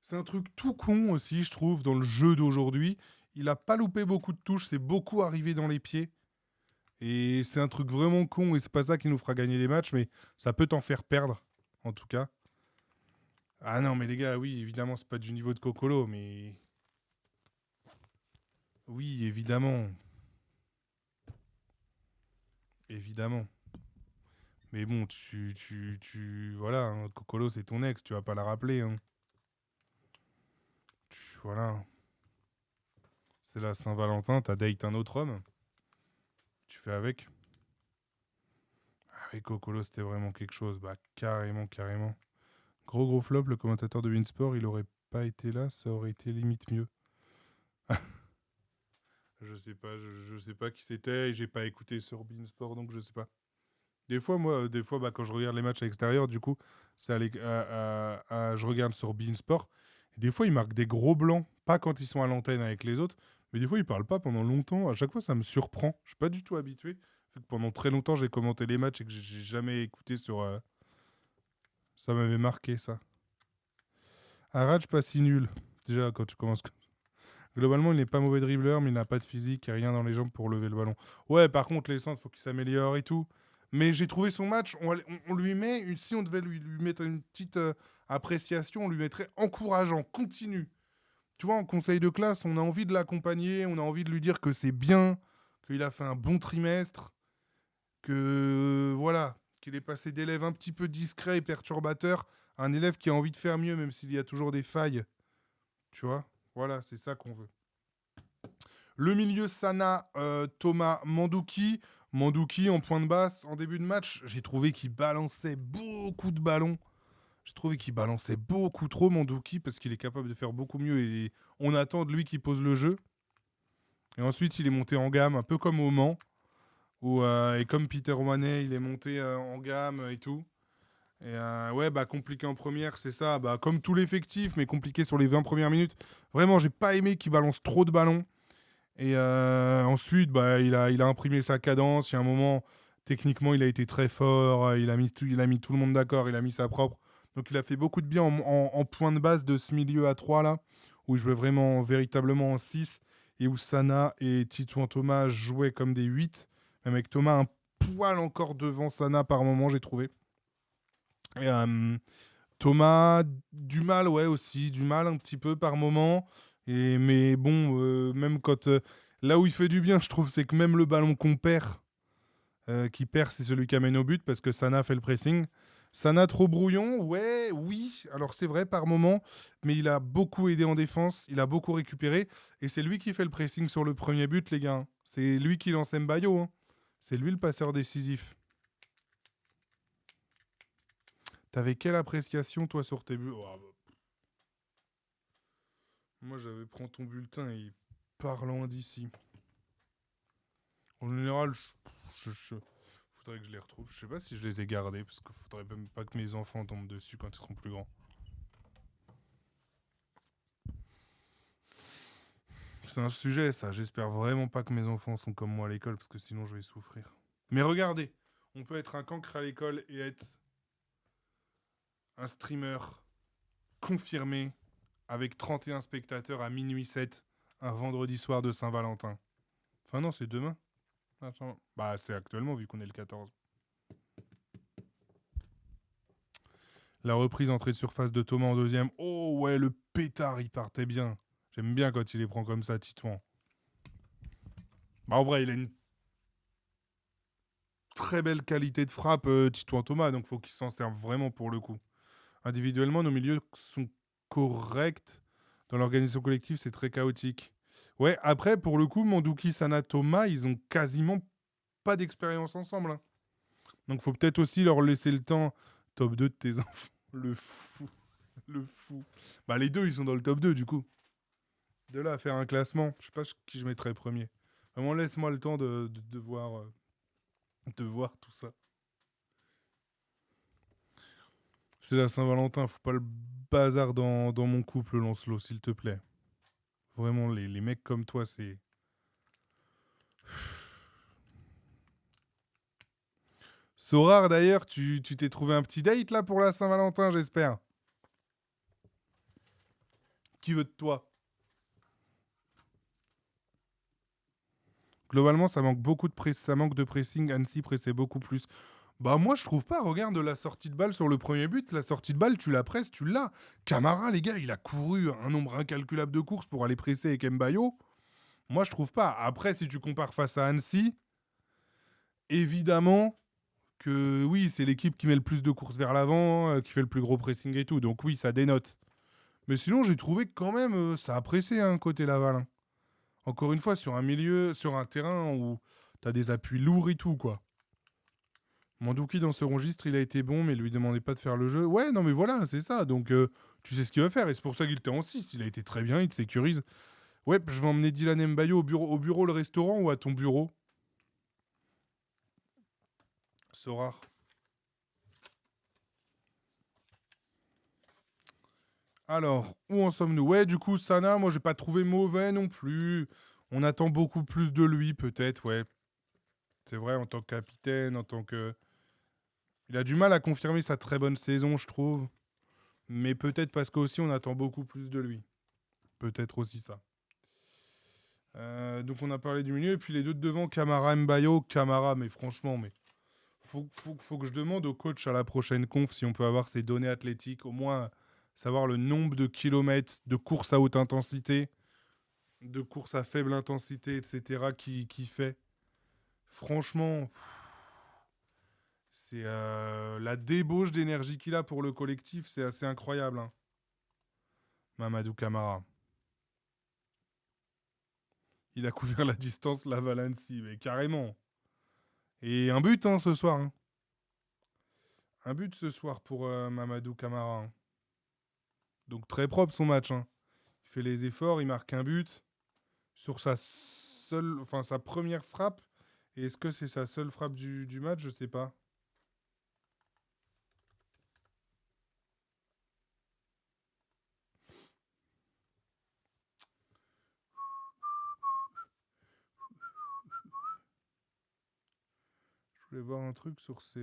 C'est un truc tout con aussi, je trouve, dans le jeu d'aujourd'hui. Il a pas loupé beaucoup de touches, c'est beaucoup arrivé dans les pieds. Et c'est un truc vraiment con, et c'est pas ça qui nous fera gagner les matchs, mais ça peut t'en faire perdre, en tout cas. Ah non, mais les gars, oui, évidemment, c'est pas du niveau de Cocolo, mais... Oui, évidemment. Évidemment. Mais bon, voilà, hein, Cocolo, c'est ton ex, tu vas pas la rappeler, hein. Voilà. C'est la Saint-Valentin, t'as date un autre homme. Tu fais avec. Ah oui, Cocolo, c'était vraiment quelque chose. Bah, carrément, carrément. Gros flop, le commentateur de Winsport, il aurait pas été là, ça aurait été limite mieux. Je sais pas, je sais pas qui c'était, et j'ai pas écouté sur Beansport, donc je sais pas. Des fois, bah, quand je regarde les matchs à l'extérieur, du coup, je regarde sur Beansport. Et des fois, ils marquent des gros blancs, pas quand ils sont à l'antenne avec les autres, mais des fois, ils parlent pas pendant longtemps. À chaque fois, ça me surprend. Je suis pas du tout habitué. Vu que pendant très longtemps, j'ai commenté les matchs et que j'ai jamais écouté sur. Ça m'avait marqué, ça. Un Raj pas si nul. Déjà, quand tu commences. Globalement, il n'est pas mauvais dribbleur, mais il n'a pas de physique et rien dans les jambes pour lever le ballon. Ouais, par contre, les centres, faut qu'il s'améliore et tout. Mais j'ai trouvé son match, on lui met, si on devait lui mettre une petite appréciation, on lui mettrait encourageant, continue. Tu vois, en conseil de classe, on a envie de l'accompagner, on a envie de lui dire que c'est bien, qu'il a fait un bon trimestre, que voilà, qu'il est passé d'élève un petit peu discret et perturbateur à un élève qui a envie de faire mieux, même s'il y a toujours des failles. Tu vois, voilà, c'est ça qu'on veut. Le milieu, Sana, Thomas, Mandouki. Mandouki en point de basse, en début de match, j'ai trouvé qu'il balançait beaucoup de ballons. J'ai trouvé qu'il balançait beaucoup trop, Mandouki, parce qu'il est capable de faire beaucoup mieux et on attend de lui qu'il pose le jeu. Et ensuite, il est monté en gamme, un peu comme au Mans. Et comme Peter Wanet, il est monté en gamme et tout. Et ouais, bah compliqué en première, c'est ça. Bah, comme tout l'effectif, mais compliqué sur les 20 premières minutes. Vraiment, j'ai pas aimé qu'il balance trop de ballons. Et ensuite, bah, il a imprimé sa cadence. Il y a un moment, techniquement, il a été très fort. Il a mis tout le monde d'accord. Il a mis sa propre. Donc, il a fait beaucoup de bien en point de base de ce milieu à 3 là, où il jouait vraiment, véritablement en 6, et où Sana et Titouan Thomas jouaient comme des 8. Même avec Thomas un poil encore devant Sana par moment, j'ai trouvé. Et Thomas, du mal, ouais, aussi. Du mal un petit peu par moment. Mais bon, même quand... là où il fait du bien, je trouve, c'est que même le ballon qu'on perd, qui perd, c'est celui qui amène au but, parce que Sana fait le pressing. Sana trop brouillon, ouais, oui. Alors c'est vrai par moment, mais il a beaucoup aidé en défense, il a beaucoup récupéré, et c'est lui qui fait le pressing sur le premier but, les gars. C'est lui qui lance Mbayo, hein. C'est lui le passeur décisif. T'avais quelle appréciation, toi, sur tes buts? Oh, bah. Moi, j'avais pris ton bulletin et parlant d'ici. En général, faudrait que je les retrouve. Je sais pas si je les ai gardés, parce qu'il faudrait même pas que mes enfants tombent dessus quand ils seront plus grands. C'est un sujet, ça. J'espère vraiment pas que mes enfants sont comme moi à l'école, parce que sinon je vais souffrir. Mais regardez, on peut être un cancre à l'école et être un streamer confirmé avec 31 spectateurs à minuit 7, un vendredi soir de Saint-Valentin. Enfin non, c'est demain. Attends. Bah c'est actuellement vu qu'on est le 14. La reprise entrée de surface de Thomas en deuxième. Oh ouais, le pétard, il partait bien. J'aime bien quand il les prend comme ça, Titouan. Bah en vrai, il a une très belle qualité de frappe, Titouan Thomas, donc faut qu'il s'en serve vraiment pour le coup. Individuellement, nos milieux sont corrects. Dans l'organisation collective, c'est très chaotique. Ouais, après, pour le coup, Mandouki, Sana, Thomas, ils ont quasiment pas d'expérience ensemble. Hein. Donc faut peut-être aussi leur laisser le temps. Top 2 de tes enfants. Le fou. Le fou. Bah les deux, ils sont dans le top 2 du coup. De là à faire un classement, je sais pas qui je mettrais premier. Vraiment, laisse-moi le temps de voir tout ça. C'est la Saint-Valentin, faut pas le bazar dans mon couple, Lancelot, s'il te plaît. Vraiment, les mecs comme toi, c'est... Sorare, d'ailleurs, tu t'es trouvé un petit date là pour la Saint-Valentin, j'espère. Qui veut de toi? Globalement, ça manque ça manque de pressing. Annecy pressait beaucoup plus. Bah moi, je trouve pas. Regarde la sortie de balle sur le premier but. La sortie de balle, tu la presses, tu l'as. Camara, les gars, il a couru un nombre incalculable de courses pour aller presser avec Mbayo. Moi, je trouve pas. Après, si tu compares face à Annecy, évidemment que oui, c'est l'équipe qui met le plus de courses vers l'avant, qui fait le plus gros pressing et tout. Donc oui, ça dénote. Mais sinon, j'ai trouvé que quand même, ça a pressé côté Laval. Hein. Encore une fois, sur un terrain où t'as des appuis lourds et tout, quoi. Mandouki, dans ce registre, il a été bon, mais lui demandait pas de faire le jeu. Ouais, non, mais voilà, c'est ça. Donc, tu sais ce qu'il va faire. Et c'est pour ça qu'il était en 6. Il a été très bien, il te sécurise. Ouais, je vais emmener Dylan Mbayo au bureau, le restaurant ou à ton bureau? Sorare. Alors, où en sommes-nous? Ouais, du coup, Sana, moi, j'ai pas trouvé mauvais non plus. On attend beaucoup plus de lui, peut-être, ouais. C'est vrai, en tant que capitaine, en tant que... Il a du mal à confirmer sa très bonne saison, je trouve. Mais peut-être parce qu'aussi, on attend beaucoup plus de lui. Peut-être aussi ça. Donc, on a parlé du milieu. Et puis, les deux de devant, Camara, Mbayo. Camara, mais franchement, mais... Faut que je demande au coach à la prochaine conf si on peut avoir ces données athlétiques, au moins savoir le nombre de kilomètres de courses à haute intensité, de courses à faible intensité, etc. qui fait. Franchement, c'est la débauche d'énergie qu'il a pour le collectif, c'est assez incroyable. Hein. Mamadou Camara. Il a couvert la distance la Valency, mais carrément. Et un but ce soir. Hein. Un but ce soir pour Mamadou Camara. Hein. Donc très propre son match. Hein. Il fait les efforts, il marque un but sur sa première frappe. Et est-ce que c'est sa seule frappe du match? Je sais pas. Je voulais voir un truc sur ses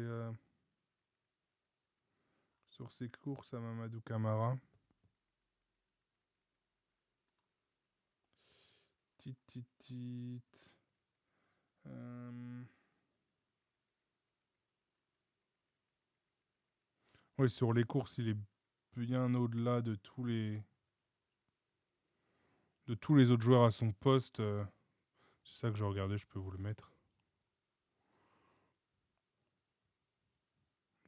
courses à Mamadou Camara. Tit. Oui, sur les courses, il est bien au-delà de tous les autres joueurs à son poste. C'est ça que je regardais, je peux vous le mettre.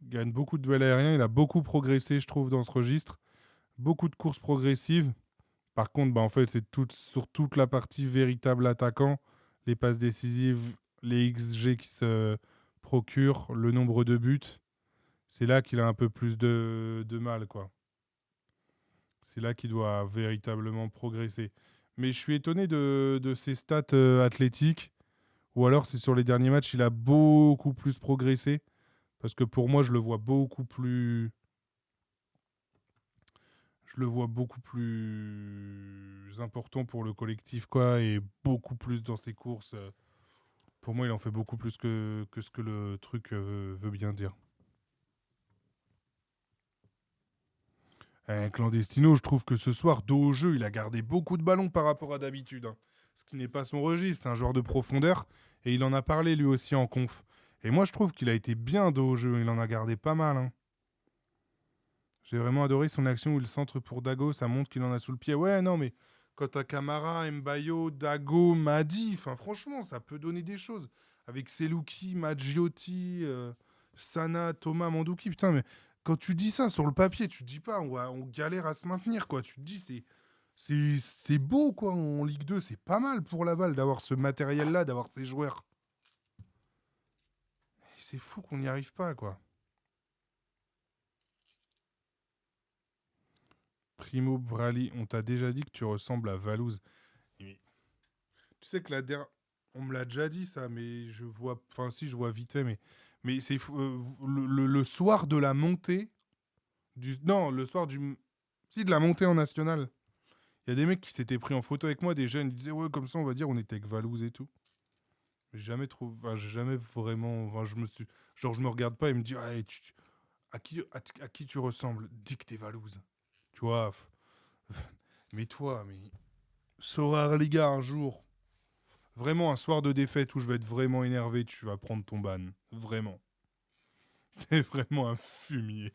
Il gagne beaucoup de duels aériens, il a beaucoup progressé, je trouve, dans ce registre. Beaucoup de courses progressives. Par contre, en fait, c'est sur toute la partie véritable attaquant, les passes décisives, les XG qui se procurent, le nombre de buts. C'est là qu'il a un peu plus de mal, quoi. C'est là qu'il doit véritablement progresser. Mais je suis étonné de ses stats athlétiques. Ou alors, c'est sur les derniers matchs, il a beaucoup plus progressé. Parce que pour moi, je le vois beaucoup plus important pour le collectif, quoi, et beaucoup plus dans ses courses. Pour moi, il en fait beaucoup plus que ce que le truc veut bien dire. Clandestino, je trouve que ce soir, dos au jeu, il a gardé beaucoup de ballons par rapport à d'habitude. Hein. Ce qui n'est pas son registre, c'est un joueur de profondeur. Et il en a parlé lui aussi en conf. Et moi, je trouve qu'il a été bien dos au jeu. Il en a gardé pas mal. Hein. J'ai vraiment adoré son action où il centre pour Dago. Ça montre qu'il en a sous le pied. Ouais, non, mais quand t'as Camara, Mbayo, Dago, Madi, franchement, ça peut donner des choses. Avec Selouki, Maggiotti, Sana, Thomas, Mandouki. Putain, mais quand tu dis ça sur le papier, tu te dis pas, on galère à se maintenir, quoi. Tu te dis, c'est beau, quoi. En Ligue 2, c'est pas mal pour Laval d'avoir ce matériel-là, d'avoir ces joueurs. c'est fou qu'on n'y arrive pas, quoi. Primo Brali, on t'a déjà dit que tu ressembles à Valouz. Mais tu sais que la dernière... On me l'a déjà dit, ça, mais je vois... Enfin, si, je vois vite fait, mais c'est fou. Le soir de la montée... Non, le soir du... Si, de la montée en nationale. Il y a des mecs qui s'étaient pris en photo avec moi, des jeunes, ils disaient, ouais, comme ça, on va dire, on était avec Valouz et tout. J'ai jamais trouvé... Enfin, j'ai jamais vraiment... Enfin, je me suis... Genre, je me regarde pas et me dis, ah, à qui tu ressembles? Dis que t'es Valouz. Tu vois... Mais toi, mais... Sorare les gars, un jour... Vraiment, un soir de défaite où je vais être vraiment énervé, tu vas prendre ton ban. Vraiment. T'es vraiment un fumier.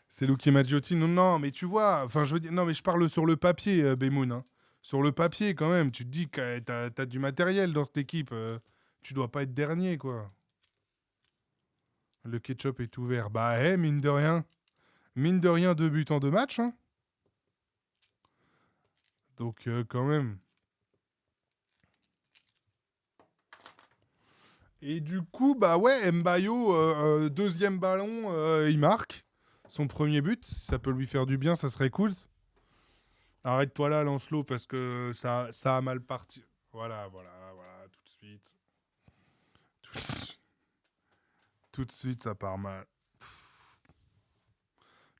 C'est Lucky Maggiotti. Non, non, mais tu vois, enfin, je veux dire, non, mais je parle sur le papier, Bemoun. Hein. Sur le papier, quand même. Tu te dis que t'as du matériel dans cette équipe. Tu dois pas être dernier, quoi. Le ketchup est ouvert. Bah, mine de rien. Mine de rien, 2 buts en 2 matchs. Hein. Donc, quand même. Et du coup, bah ouais, Mbayo, deuxième ballon, il marque. Son premier but, si ça peut lui faire du bien, ça serait cool. Arrête-toi là, Lancelot, parce que ça a mal parti. Voilà, tout de suite. Tout de suite, tout de suite, ça part mal.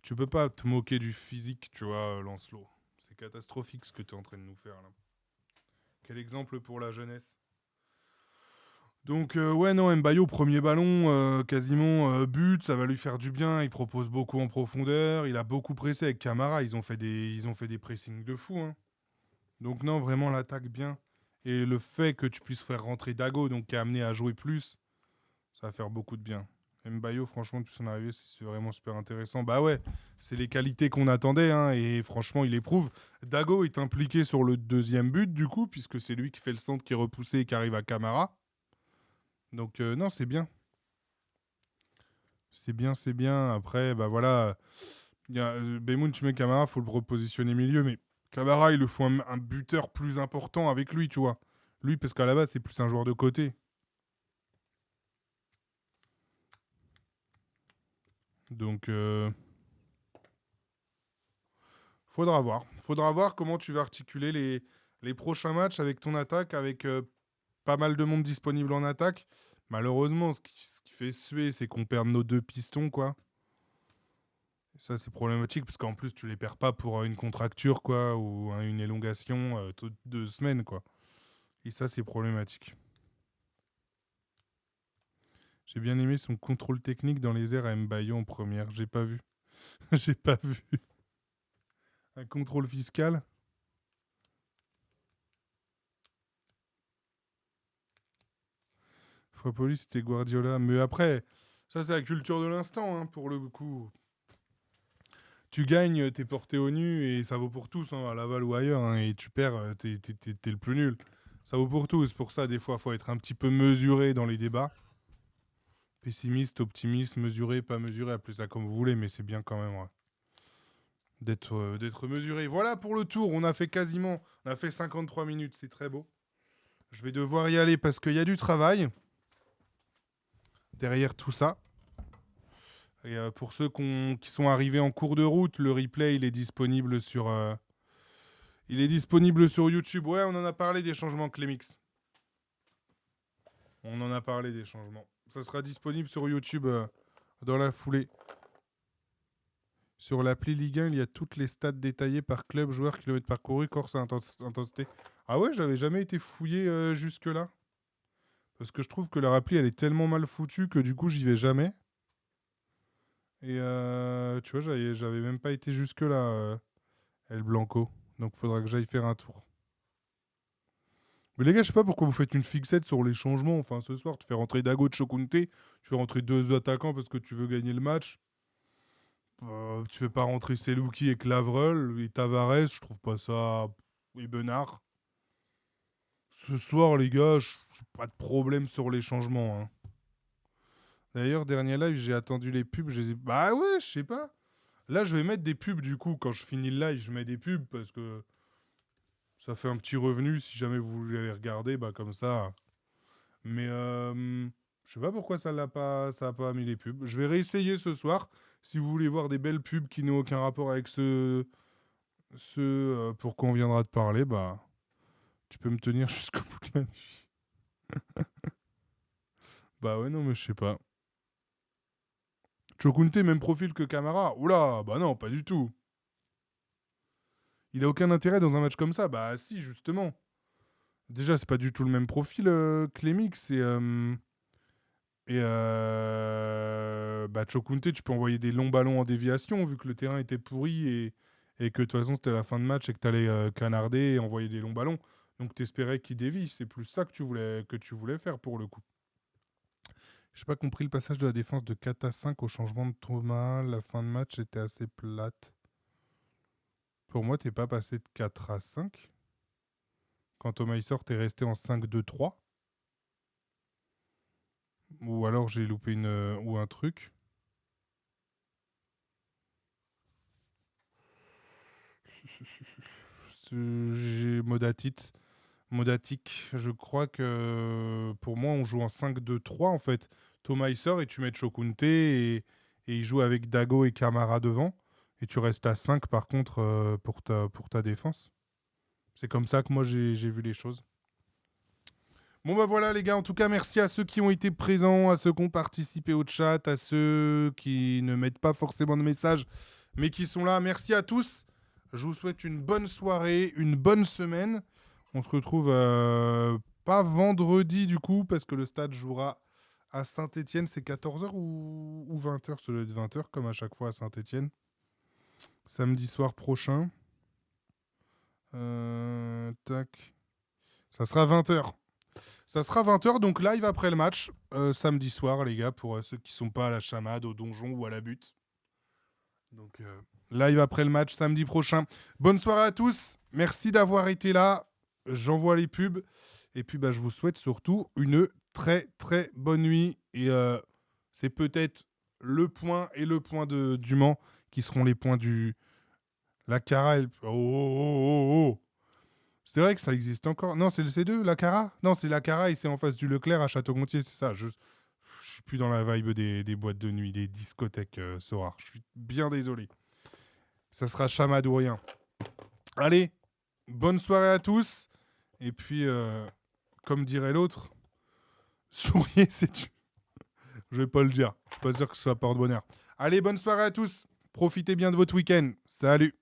Tu peux pas te moquer du physique, tu vois, Lancelot. C'est catastrophique ce que tu es en train de nous faire là. Quel exemple pour la jeunesse. Donc, ouais, non, Mbayo, premier ballon, quasiment but, ça va lui faire du bien. Il propose beaucoup en profondeur. Il a beaucoup pressé avec Camara. Ils ont fait des pressings de fou. Hein. Donc, non, vraiment, l'attaque bien. Et le fait que tu puisses faire rentrer Dago, donc qui est amené à jouer plus, ça va faire beaucoup de bien. Mbayo, franchement, depuis son arrivée, c'est vraiment super intéressant. Bah ouais, c'est les qualités qu'on attendait. Hein, et franchement, il éprouve. Dago est impliqué sur le deuxième but, du coup, puisque c'est lui qui fait le centre, qui est repoussé et qui arrive à Camara. Donc, non, c'est bien. C'est bien, c'est bien. Après, bah voilà. Bemoun, tu mets Camara, faut le repositionner milieu. Mais Camara, il le faut un buteur plus important avec lui, tu vois. Lui, parce qu'à la base, c'est plus un joueur de côté. Donc, faudra voir. Faudra voir comment tu vas articuler les prochains matchs avec ton attaque, avec pas mal de monde disponible en attaque. Malheureusement, ce qui fait suer, c'est qu'on perd nos 2 pistons, quoi. Et ça, c'est problématique, parce qu'en plus, tu les perds pas pour une contracture, quoi, ou une élongation toutes 2 semaines, quoi. Et ça, c'est problématique. J'ai bien aimé son contrôle technique dans les airs à Mbayo en première. J'ai pas vu. J'ai pas vu. Un contrôle fiscal. Froipoli, c'était Guardiola. Mais après, ça, c'est la culture de l'instant, hein, pour le coup. Tu gagnes, t'es porté au nu, et ça vaut pour tous, hein, à Laval ou ailleurs. Hein, et tu perds, t'es le plus nul. Ça vaut pour tous. Pour ça, des fois, il faut être un petit peu mesuré dans les débats. Pessimiste, optimiste, mesuré, pas mesuré, appelez ça comme vous voulez, mais c'est bien quand même ouais, d'être mesuré. Voilà pour le tour, on a fait 53 minutes, c'est très beau. Je vais devoir y aller parce qu'il y a du travail derrière tout ça. Et pour ceux qui sont arrivés en cours de route, le replay, il est disponible sur YouTube. Ouais, on en a parlé des changements Clémix. On en a parlé des changements. Ça sera disponible sur YouTube dans la foulée. Sur l'appli Ligue 1, il y a toutes les stats détaillées par club, joueur, kilomètres parcourus, course à intensité. Ah ouais, j'avais jamais été fouillé jusque-là. Parce que je trouve que leur appli, elle est tellement mal foutue que du coup, j'y vais jamais. Et tu vois, j'avais même pas été jusque-là, El Blanco. Donc, faudra que j'aille faire un tour. Mais les gars, je sais pas pourquoi vous faites une fixette sur les changements. Enfin, ce soir, tu fais rentrer Dago de Chokunte, tu fais rentrer 2 attaquants parce que tu veux gagner le match. Tu fais pas rentrer Selouki et Clavreul et Tavares, je trouve pas ça. Et Benard. Ce soir, les gars, j'ai pas de problème sur les changements. Hein. D'ailleurs, dernier live, j'ai attendu les pubs. Bah ouais, je sais pas. Là, je vais mettre des pubs du coup. Quand je finis le live, je mets des pubs parce que ça fait un petit revenu. Si jamais vous voulez les regarder, bah comme ça, Mais je sais pas pourquoi ça a pas mis les pubs. Je vais réessayer ce soir. Si vous voulez voir des belles pubs qui n'ont aucun rapport avec ce pour quoi on viendra de parler, bah tu peux me tenir jusqu'au bout de la nuit. Bah ouais, non, mais je sais pas. Chokunte, même profil que Camara. Oula, bah non, pas du tout. Il a aucun intérêt dans un match comme ça. Bah si, justement. Déjà, c'est pas du tout le même profil que les mix. Bah, Chokunte, tu peux envoyer des longs ballons en déviation vu que le terrain était pourri et que de toute façon c'était la fin de match et que tu allais canarder et envoyer des longs ballons. Donc t'espérais qu'il dévie. C'est plus ça que tu voulais faire pour le coup. J'ai pas compris le passage de la défense de 4 à 5 au changement de Thomas. La fin de match était assez plate. Pour moi, t'es pas passé de 4 à 5. Quand Thomas il sort, t'es resté en 5-2-3. Ou alors j'ai loupé ou un truc. J'ai Modatic. Je crois que pour moi, on joue en 5-2-3 en fait. Thomas il sort et tu mets Chokunte et il joue avec Dago et Camara devant. Et tu restes à 5 par contre pour ta défense. C'est comme ça que moi j'ai vu les choses. Bon bah voilà les gars, en tout cas merci à ceux qui ont été présents, à ceux qui ont participé au chat, à ceux qui ne mettent pas forcément de messages, mais qui sont là. Merci à tous. Je vous souhaite une bonne soirée, une bonne semaine. On se retrouve pas vendredi du coup, parce que le stade jouera à Saint-Etienne. C'est 14h ou 20h? Ça doit être 20h comme à chaque fois à Saint-Etienne. Samedi soir prochain. Tac. Ça sera 20h. Ça sera 20h, donc live après le match, samedi soir, les gars, pour ceux qui sont pas à la chamade, au donjon ou à la butte. Donc, live après le match, samedi prochain. Bonne soirée à tous. Merci d'avoir été là. J'envoie les pubs. Et puis, bah, je vous souhaite surtout une très, très bonne nuit. Et c'est peut-être le point et le point du Mans qui seront les points du... La Cara et le... Oh, oh, oh, oh, oh. C'est vrai que ça existe encore. Non, c'est le C2, la Cara. Non, c'est la Cara et c'est en face du Leclerc à Château-Gontier, c'est ça. Je suis plus dans la vibe des boîtes de nuit, des discothèques Sorare. Je suis bien désolé. Ça sera chamade ou rien. Allez, bonne soirée à tous. Et puis, comme dirait l'autre, souriez, c'est tu. Je vais pas le dire. Je suis pas sûr que ce soit porte-bonheur. Allez, bonne soirée à tous. Profitez bien de votre week-end. Salut.